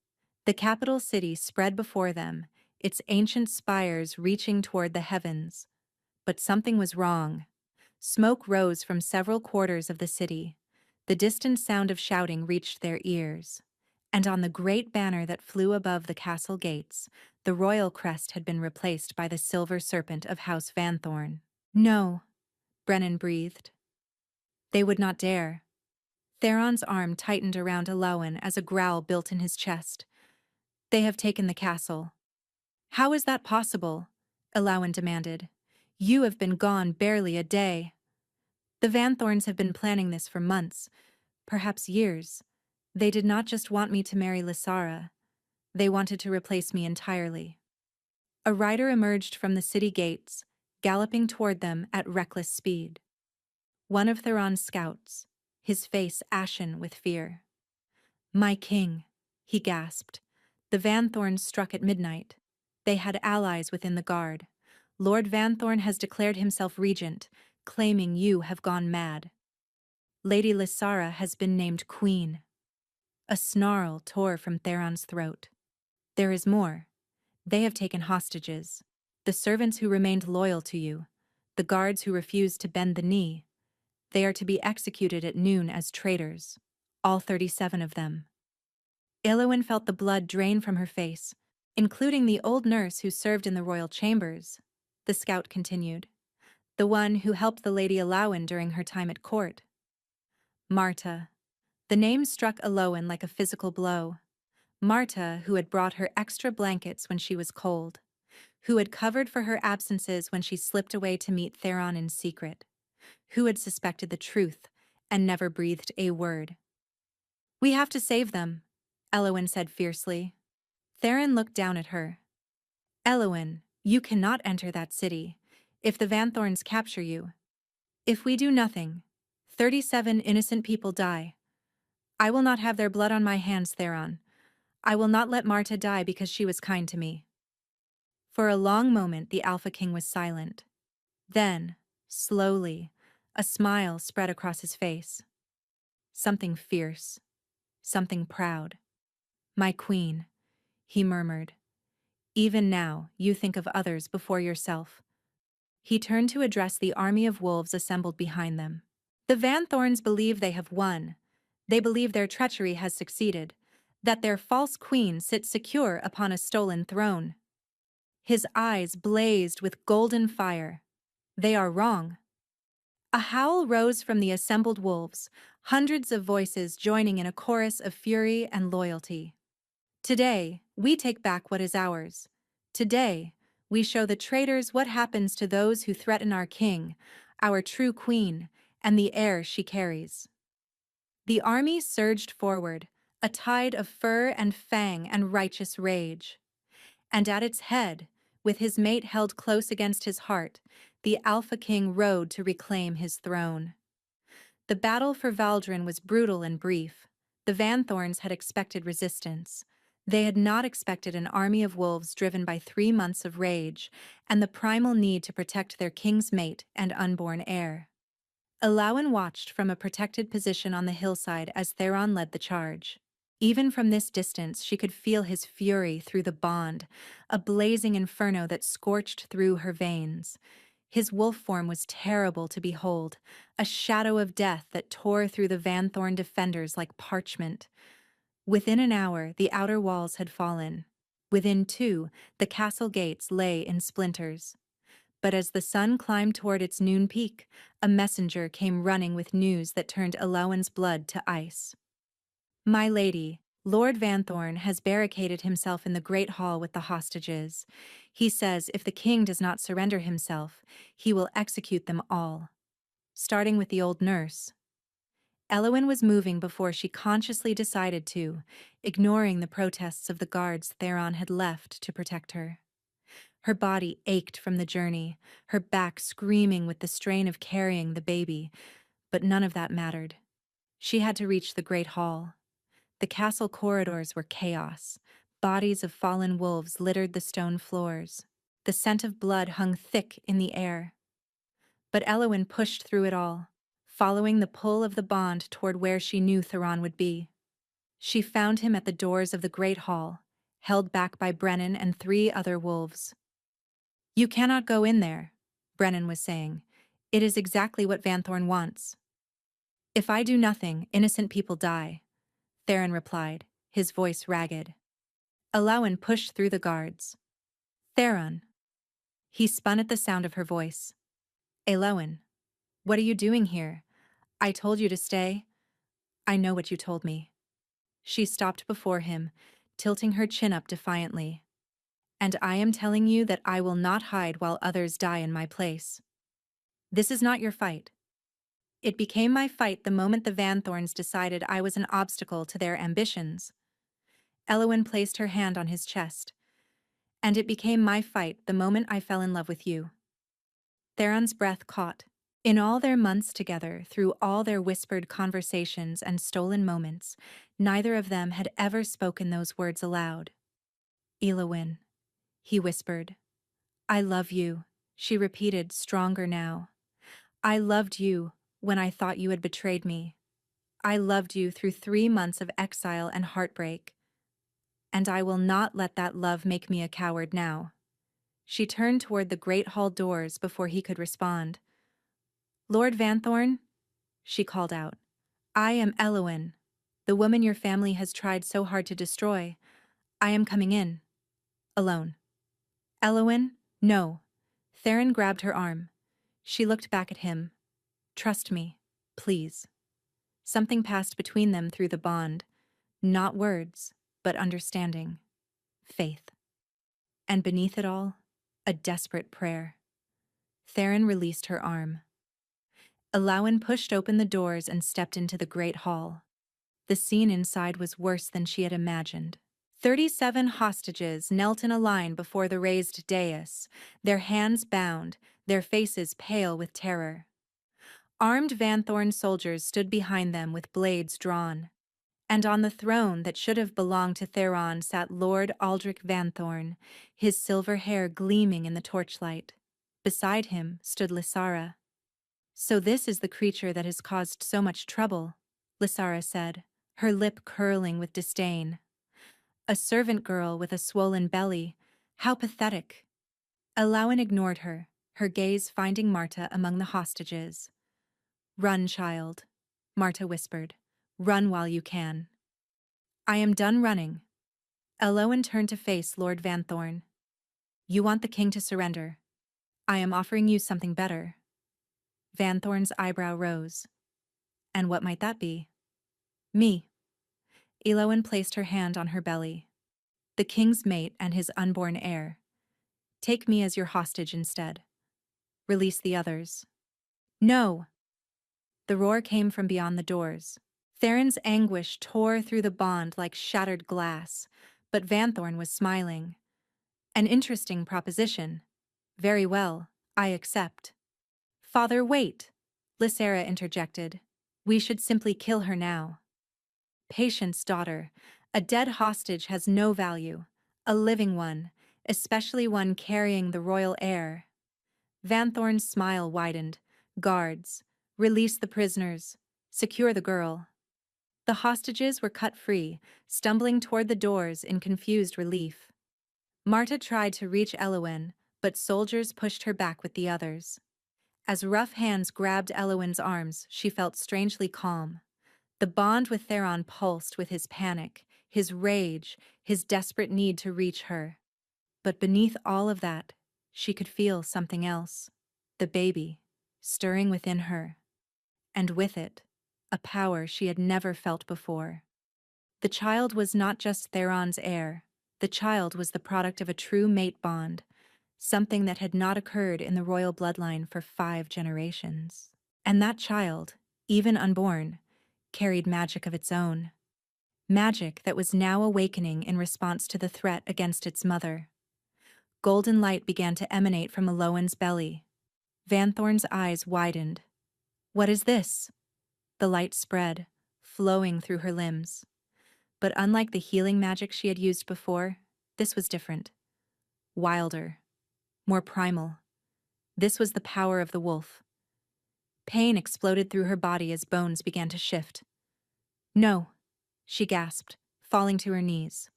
The capital city spread before them, its ancient spires reaching toward the heavens. But something was wrong. Smoke rose from several quarters of the city. The distant sound of shouting reached their ears. And on the great banner that flew above the castle gates, the royal crest had been replaced by the silver serpent of House Vanthorn. No, Brennan breathed. They would not dare. Theron's arm tightened around Alowan as a growl built in his chest. They have taken the castle. How is that possible? Alowan demanded. You have been gone barely a day. The Vanthorns have been planning this for months, perhaps years. They did not just want me to marry Lysara. They wanted to replace me entirely. A rider emerged from the city gates, galloping toward them at reckless speed. One of Theron's scouts, his face ashen with fear. My king, he gasped. The Vanthorns struck at midnight. They had allies within the guard. Lord Vanthorn has declared himself regent, claiming you have gone mad. Lady Lysara has been named queen. A snarl tore from Theron's throat. There is more. They have taken hostages. The servants who remained loyal to you. The guards who refused to bend the knee. They are to be executed at noon as traitors. All 37 of them. Alowan felt the blood drain from her face, including the old nurse who served in the royal chambers. The scout continued. The one who helped the Lady Alowan during her time at court. Marta. The name struck Alowan like a physical blow. Marta, who had brought her extra blankets when she was cold. Who had covered for her absences when she slipped away to meet Theron in secret. Who had suspected the truth and never breathed a word. We have to save them, Elowen said fiercely. Theron looked down at her. Elowen, you cannot enter that city. If the Vanthorns capture you. If we do nothing, 37 innocent people die. I will not have their blood on my hands, Theron. I will not let Marta die because she was kind to me. For a long moment the Alpha King was silent. Then, slowly, a smile spread across his face. Something fierce. Something proud. My queen, he murmured. Even now, you think of others before yourself. He turned to address the army of wolves assembled behind them. The Vanthorns believe they have won. They believe their treachery has succeeded, that their false queen sits secure upon a stolen throne. His eyes blazed with golden fire. They are wrong. A howl rose from the assembled wolves, hundreds of voices joining in a chorus of fury and loyalty. Today, we take back what is ours. Today, we show the traitors what happens to those who threaten our king, our true queen, and the heir she carries. The army surged forward, a tide of fur and fang and righteous rage. And at its head, with his mate held close against his heart, the Alpha King rode to reclaim his throne. The battle for Valdrin was brutal and brief. The Vanthorns had expected resistance. They had not expected an army of wolves driven by 3 months of rage and the primal need to protect their king's mate and unborn heir. Alowan watched from a protected position on the hillside as Theron led the charge. Even from this distance she could feel his fury through the bond, a blazing inferno that scorched through her veins. His wolf form was terrible to behold, a shadow of death that tore through the Vanthorn defenders like parchment. Within an hour, the outer walls had fallen. Within 2, the castle gates lay in splinters. But as the sun climbed toward its noon peak, a messenger came running with news that turned Alowan's blood to ice. My lady, Lord Vanthorn has barricaded himself in the great hall with the hostages. He says if the king does not surrender himself, he will execute them all. Starting with the old nurse. Elowen was moving before she consciously decided to, ignoring the protests of the guards Theron had left to protect her. Her body ached from the journey, her back screaming with the strain of carrying the baby, but none of that mattered. She had to reach the great hall. The castle corridors were chaos. Bodies of fallen wolves littered the stone floors. The scent of blood hung thick in the air. But Elowen pushed through it all, following the pull of the bond toward where she knew Theron would be. She found him at the doors of the Great Hall, held back by Brennan and 3 other wolves. "You cannot go in there," Brennan was saying. "It is exactly what Vanthorn wants." "If I do nothing, innocent people die," Theron replied, his voice ragged. Elawan pushed through the guards. "Theron." He spun at the sound of her voice. "Elawan, what are you doing here? I told you to stay." "I know what you told me." She stopped before him, tilting her chin up defiantly. "And I am telling you that I will not hide while others die in my place. This is not your fight." "It became my fight the moment the Vanthorns decided I was an obstacle to their ambitions." Eowyn placed her hand on his chest. "And it became my fight the moment I fell in love with you." Theron's breath caught. In all their months together, through all their whispered conversations and stolen moments, neither of them had ever spoken those words aloud. "Elowyn," he whispered. "I love you," she repeated, stronger now. "I loved you when I thought you had betrayed me. I loved you through 3 months of exile and heartbreak. And I will not let that love make me a coward now." She turned toward the great hall doors before he could respond. "Lord Vanthorn," she called out. "I am Eowyn, the woman your family has tried so hard to destroy. I am coming in. Alone." "Eowyn, no." Theron grabbed her arm. She looked back at him. "Trust me, please." Something passed between them through the bond. Not words, but understanding. Faith. And beneath it all, a desperate prayer. Theron released her arm. Elawan pushed open the doors and stepped into the great hall. The scene inside was worse than she had imagined. 37 hostages knelt in a line before the raised dais, their hands bound, their faces pale with terror. Armed Vanthorn soldiers stood behind them with blades drawn. And on the throne that should have belonged to Theron sat Lord Aldrich Vanthorn, his silver hair gleaming in the torchlight. Beside him stood Lysara. "So this is the creature that has caused so much trouble," Lysara said, her lip curling with disdain. "A servant girl with a swollen belly. How pathetic." Elawan ignored her, her gaze finding Marta among the hostages. "Run, child," Marta whispered. "Run while you can." "I am done running." Elawan turned to face Lord Vanthorn. "You want the king to surrender. I am offering you something better." Vanthorn's eyebrow rose. "And what might that be?" "Me." Elawan placed her hand on her belly. "The king's mate and his unborn heir. Take me as your hostage instead. Release the others." "No!" The roar came from beyond the doors. Theron's anguish tore through the bond like shattered glass, but Vanthorn was smiling. "An interesting proposition. Very well, I accept." "Father, wait!" Lysara interjected. "We should simply kill her now." "Patience, daughter. A dead hostage has no value. A living one, especially one carrying the royal heir." Vanthorn's smile widened. "Guards, release the prisoners. Secure the girl." The hostages were cut free, stumbling toward the doors in confused relief. Marta tried to reach Eowyn, but soldiers pushed her back with the others. As rough hands grabbed Eowyn's arms, she felt strangely calm. The bond with Theron pulsed with his panic, his rage, his desperate need to reach her. But beneath all of that, she could feel something else. The baby, stirring within her. And with it, a power she had never felt before. The child was not just Theron's heir. The child was the product of a true mate bond, something that had not occurred in the royal bloodline for 5 generations. And that child, even unborn, carried magic of its own. Magic that was now awakening in response to the threat against its mother. Golden light began to emanate from Elowen's belly. Vanthorn's eyes widened. "What is this?" The light spread, flowing through her limbs. But unlike the healing magic she had used before, this was different. Wilder. More primal. This was the power of the wolf. Pain exploded through her body as bones began to shift. No, she gasped, falling to her knees.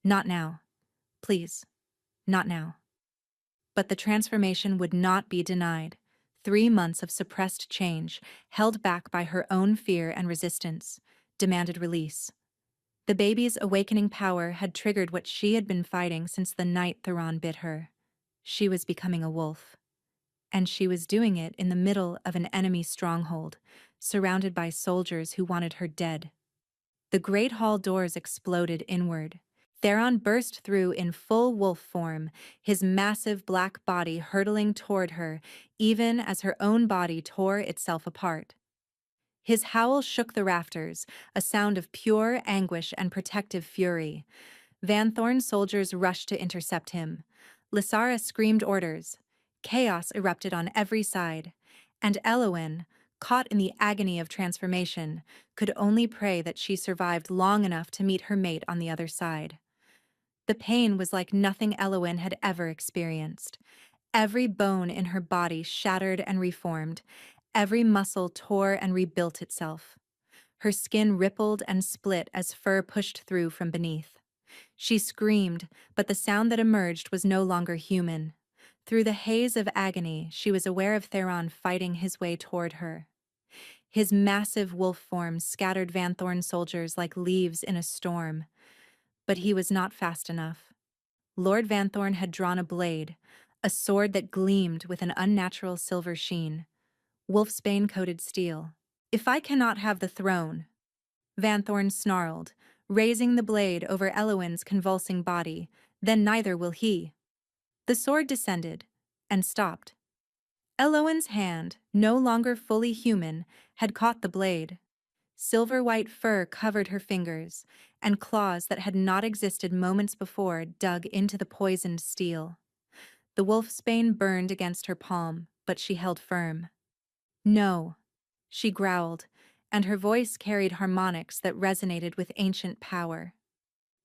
Not now. Please, not now. But the transformation would not be denied. 3 months of suppressed change, held back by her own fear and resistance, demanded release. The baby's awakening power had triggered what she had been fighting since the night Theron bit her. She was becoming a wolf. And she was doing it in the middle of an enemy stronghold, surrounded by soldiers who wanted her dead. The great hall doors exploded inward. Theron burst through in full wolf form, his massive black body hurtling toward her, even as her own body tore itself apart. His howl shook the rafters, a sound of pure anguish and protective fury. Van Thorn's soldiers rushed to intercept him. Lysara screamed orders. Chaos erupted on every side, and Elowen, caught in the agony of transformation, could only pray that she survived long enough to meet her mate on the other side. The pain was like nothing Elowen had ever experienced. Every bone in her body shattered and reformed. Every muscle tore and rebuilt itself. Her skin rippled and split as fur pushed through from beneath. She screamed, but the sound that emerged was no longer human. Through the haze of agony, she was aware of Theron fighting his way toward her. His massive wolf form scattered Van Thorn's soldiers like leaves in a storm. But he was not fast enough. Lord Van Thorn had drawn a blade, a sword that gleamed with an unnatural silver sheen. Wolfsbane-coated steel. If I cannot have the throne, Van Thorn snarled, raising the blade over Elowen's convulsing body, then neither will he. The sword descended, and stopped. Elowen's hand, no longer fully human, had caught the blade. Silver-white fur covered her fingers, and claws that had not existed moments before dug into the poisoned steel. The wolfsbane burned against her palm, but she held firm. No, she growled, and her voice carried harmonics that resonated with ancient power.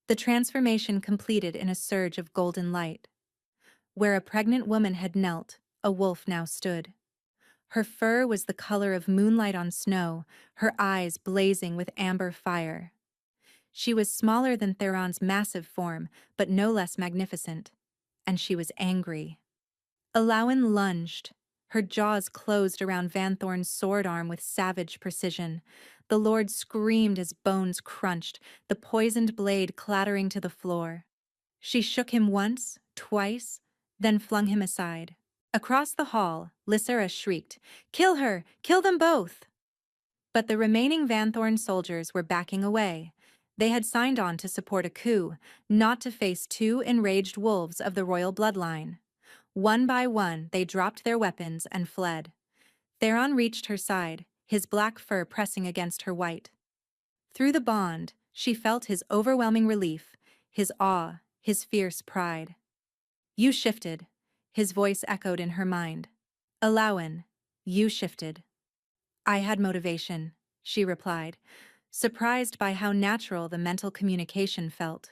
The transformation completed in a surge of golden light. Where a pregnant woman had knelt, a wolf now stood. Her fur was the color of moonlight on snow, her eyes blazing with amber fire. She was smaller than Theron's massive form, but no less magnificent. And she was angry. Elowen lunged. Her jaws closed around Van Thorn's sword arm with savage precision. The Lord screamed as bones crunched, the poisoned blade clattering to the floor. She shook him once, twice, then flung him aside. Across the hall, Lysara shrieked, "Kill her! Kill them both!" But the remaining Van Thorn soldiers were backing away. They had signed on to support a coup, not to face two enraged wolves of the royal bloodline. One by one, they dropped their weapons and fled. Theron reached her side, his black fur pressing against her white. Through the bond, she felt his overwhelming relief, his awe, his fierce pride. "You shifted," his voice echoed in her mind. "Elowen, you shifted." "I had motivation," she replied, surprised by how natural the mental communication felt.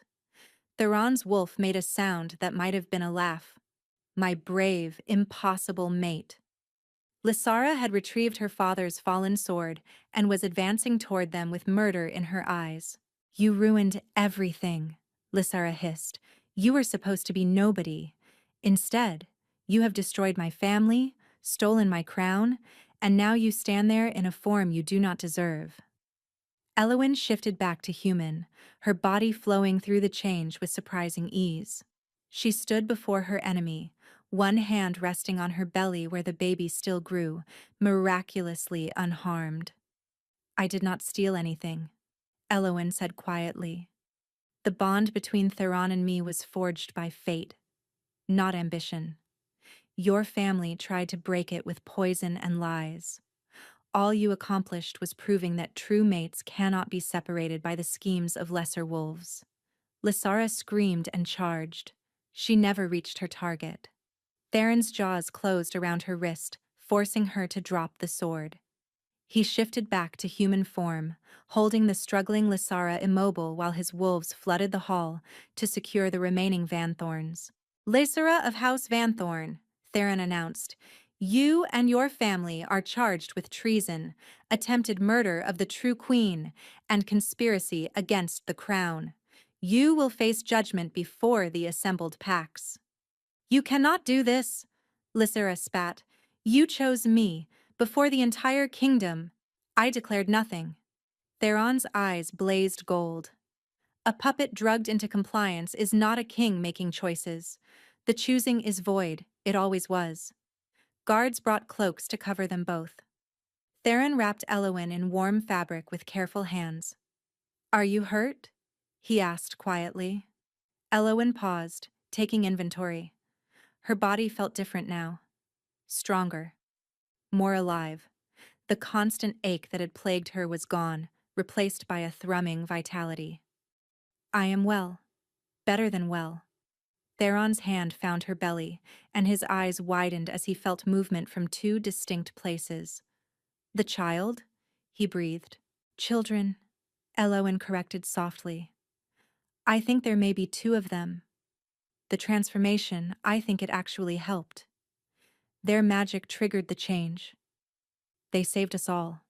Theron's wolf made a sound that might have been a laugh. "My brave, impossible mate." Lysara had retrieved her father's fallen sword and was advancing toward them with murder in her eyes. "You ruined everything," Lysara hissed. "You were supposed to be nobody. Instead, you have destroyed my family, stolen my crown, and now you stand there in a form you do not deserve." Elowen shifted back to human, her body flowing through the change with surprising ease. She stood before her enemy, one hand resting on her belly where the baby still grew, miraculously unharmed. "I did not steal anything," Elowen said quietly. "The bond between Theron and me was forged by fate, not ambition. Your family tried to break it with poison and lies. All you accomplished was proving that true mates cannot be separated by the schemes of lesser wolves." Lysara screamed and charged. She never reached her target. Theron's jaws closed around her wrist, forcing her to drop the sword. He shifted back to human form, holding the struggling Lysara immobile while his wolves flooded the hall to secure the remaining Van Thorns. "Lysara of House Van Thorn," Theron announced, You and your family are charged with treason, attempted murder of the true queen, and conspiracy against the crown. You will face judgment before the assembled packs. You cannot do this, Lysera spat. You chose me, before the entire kingdom. I declared nothing. Theron's eyes blazed gold. A puppet drugged into compliance is not a king making choices. The choosing is void, it always was. Guards brought cloaks to cover them both. Theron wrapped Elowin in warm fabric with careful hands. Are you hurt? He asked quietly. Elowin paused, taking inventory. Her body felt different now. Stronger. More alive. The constant ache that had plagued her was gone, replaced by a thrumming vitality. I am well. Better than well. Theron's hand found her belly, and his eyes widened as he felt movement from two distinct places. The child? He breathed. Children, Elowin corrected softly. I think there may be two of them. The transformation, I think it actually helped. Their magic triggered the change. They saved us all.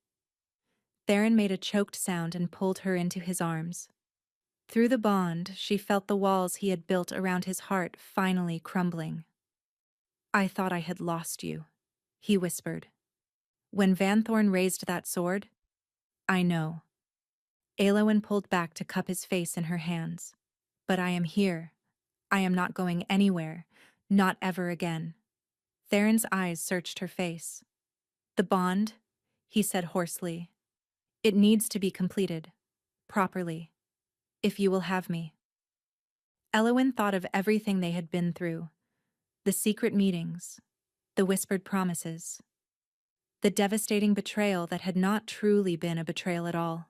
Theron made a choked sound and pulled her into his arms. Through the bond, she felt the walls he had built around his heart finally crumbling. I thought I had lost you, he whispered. When Vanthorn raised that sword, I know. Elowin pulled back to cup his face in her hands. But I am here. I am not going anywhere. Not ever again. Theron's eyes searched her face. The bond, he said hoarsely. It needs to be completed. Properly. If you will have me. Elowin thought of everything they had been through. The secret meetings. The whispered promises. The devastating betrayal that had not truly been a betrayal at all.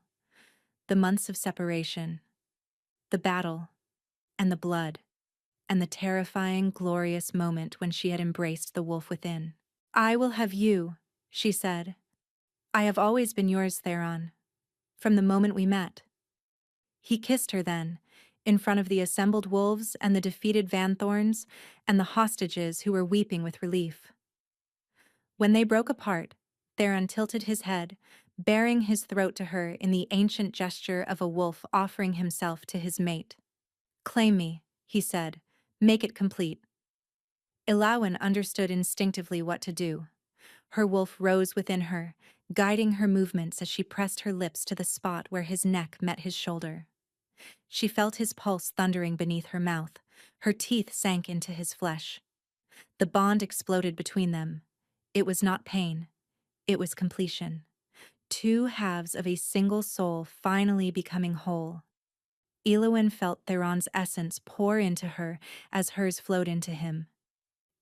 The months of separation. The battle. And the blood. And the terrifying, glorious moment when she had embraced the wolf within. I will have you, she said. I have always been yours, Theron. From the moment we met. He kissed her then, in front of the assembled wolves and the defeated Vanthorns and the hostages who were weeping with relief. When they broke apart, Theron tilted his head, baring his throat to her in the ancient gesture of a wolf offering himself to his mate. Claim me, he said. Make it complete. Elowin understood instinctively what to do. Her wolf rose within her, guiding her movements as she pressed her lips to the spot where his neck met his shoulder. She felt his pulse thundering beneath her mouth. Her teeth sank into his flesh. The bond exploded between them. It was not pain. It was completion. Two halves of a single soul finally becoming whole. Elowin felt Theron's essence pour into her as hers flowed into him.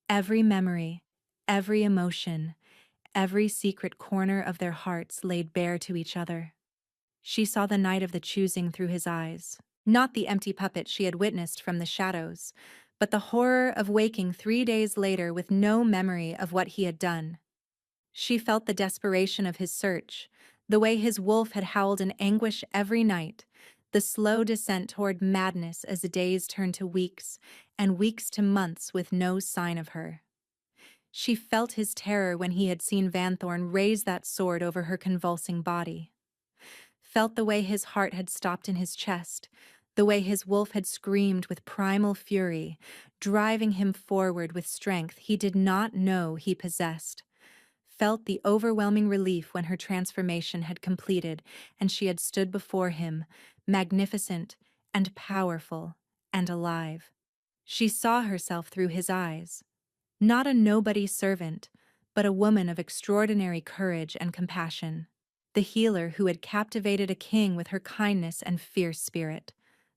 Every memory, every emotion, every secret corner of their hearts laid bare to each other. She saw the night of the choosing through his eyes. Not the empty puppet she had witnessed from the shadows, but the horror of waking 3 days later with no memory of what he had done. She felt the desperation of his search, the way his wolf had howled in anguish every night, the slow descent toward madness as the days turned to weeks, and weeks to months with no sign of her. She felt his terror when he had seen Vanthorn raise that sword over her convulsing body. Felt the way his heart had stopped in his chest, the way his wolf had screamed with primal fury, driving him forward with strength he did not know he possessed. Felt the overwhelming relief when her transformation had completed and she had stood before him, magnificent and powerful and alive. She saw herself through his eyes. Not a nobody servant, but a woman of extraordinary courage and compassion. The healer who had captivated a king with her kindness and fierce spirit.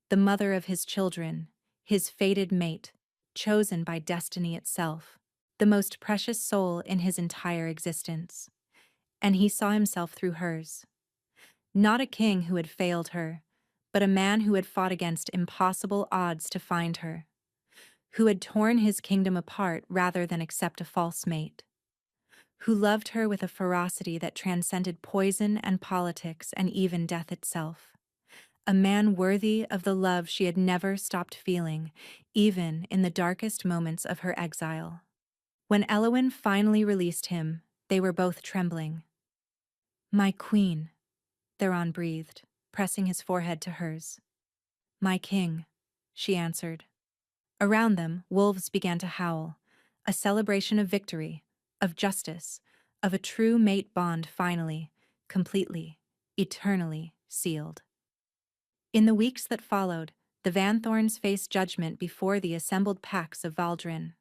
The mother of his children, his fated mate, chosen by destiny itself. The most precious soul in his entire existence. And he saw himself through hers. Not a king who had failed her, but a man who had fought against impossible odds to find her. Who had torn his kingdom apart rather than accept a false mate. Who loved her with a ferocity that transcended poison and politics and even death itself. A man worthy of the love she had never stopped feeling, even in the darkest moments of her exile. When Elowyn finally released him, they were both trembling. "My queen," Theron breathed, pressing his forehead to hers. "My king," she answered. Around them, wolves began to howl, a celebration of victory, of justice, of a true mate bond finally, completely, eternally sealed. In the weeks that followed, the Van Thorns faced judgment before the assembled packs of Valdrin.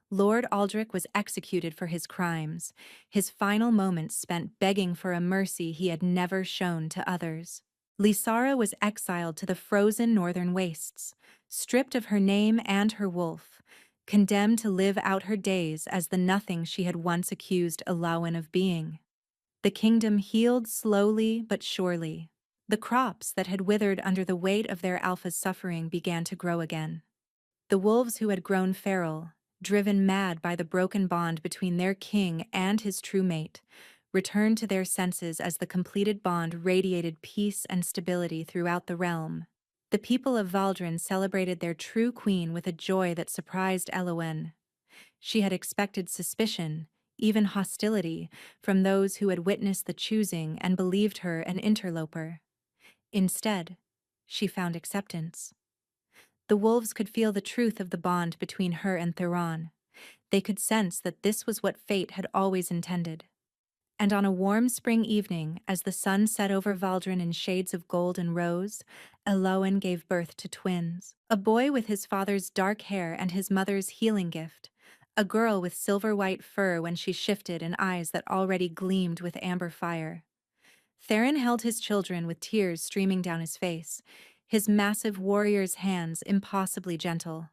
Lord Aldrich was executed for his crimes, his final moments spent begging for a mercy he had never shown to others. Lysara was exiled to the frozen northern wastes, stripped of her name and her wolf, condemned to live out her days as the nothing she had once accused Elowyn of being. The kingdom healed slowly but surely. The crops that had withered under the weight of their alpha's suffering began to grow again. The wolves who had grown feral, driven mad by the broken bond between their king and his true mate, returned to their senses as the completed bond radiated peace and stability throughout the realm. The people of Valdrin celebrated their true queen with a joy that surprised Elowyn. She had expected suspicion, even hostility, from those who had witnessed the choosing and believed her an interloper. Instead, she found acceptance. The wolves could feel the truth of the bond between her and Theron. They could sense that this was what fate had always intended. And on a warm spring evening, as the sun set over Valdrin in shades of gold and rose, Elowyn gave birth to twins. A boy with his father's dark hair and his mother's healing gift. A girl with silver-white fur when she shifted and eyes that already gleamed with amber fire. Theron held his children with tears streaming down his face, his massive warrior's hands impossibly gentle.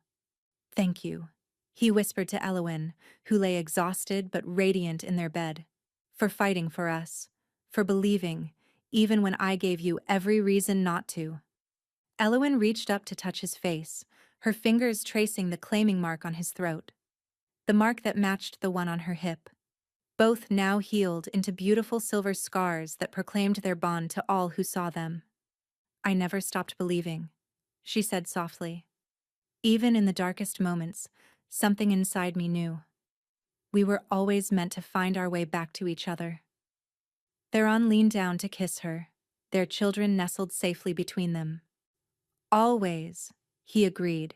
"Thank you," he whispered to Elowyn, who lay exhausted but radiant in their bed. "For fighting for us, for believing, even when I gave you every reason not to." Elowyn reached up to touch his face, her fingers tracing the claiming mark on his throat. The mark that matched the one on her hip. Both now healed into beautiful silver scars that proclaimed their bond to all who saw them. "I never stopped believing," she said softly. "Even in the darkest moments, something inside me knew. We were always meant to find our way back to each other." Theron leaned down to kiss her, their children nestled safely between them. "Always," he agreed,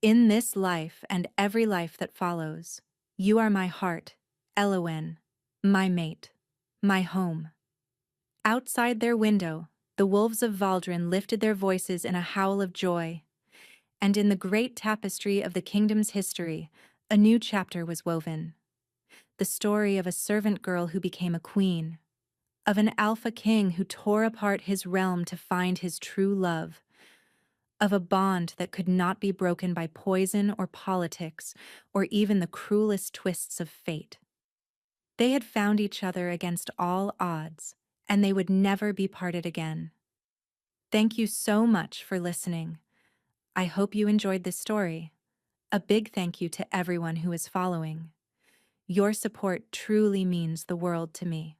"in this life and every life that follows, you are my heart, Elowyn, my mate, my home." Outside their window, the wolves of Valdrin lifted their voices in a howl of joy. And in the great tapestry of the kingdom's history, a new chapter was woven. The story of a servant girl who became a queen, of an alpha king who tore apart his realm to find his true love, of a bond that could not be broken by poison or politics or even the cruelest twists of fate. They had found each other against all odds, and they would never be parted again. Thank you so much for listening. I hope you enjoyed this story. A big thank you to everyone who is following. Your support truly means the world to me.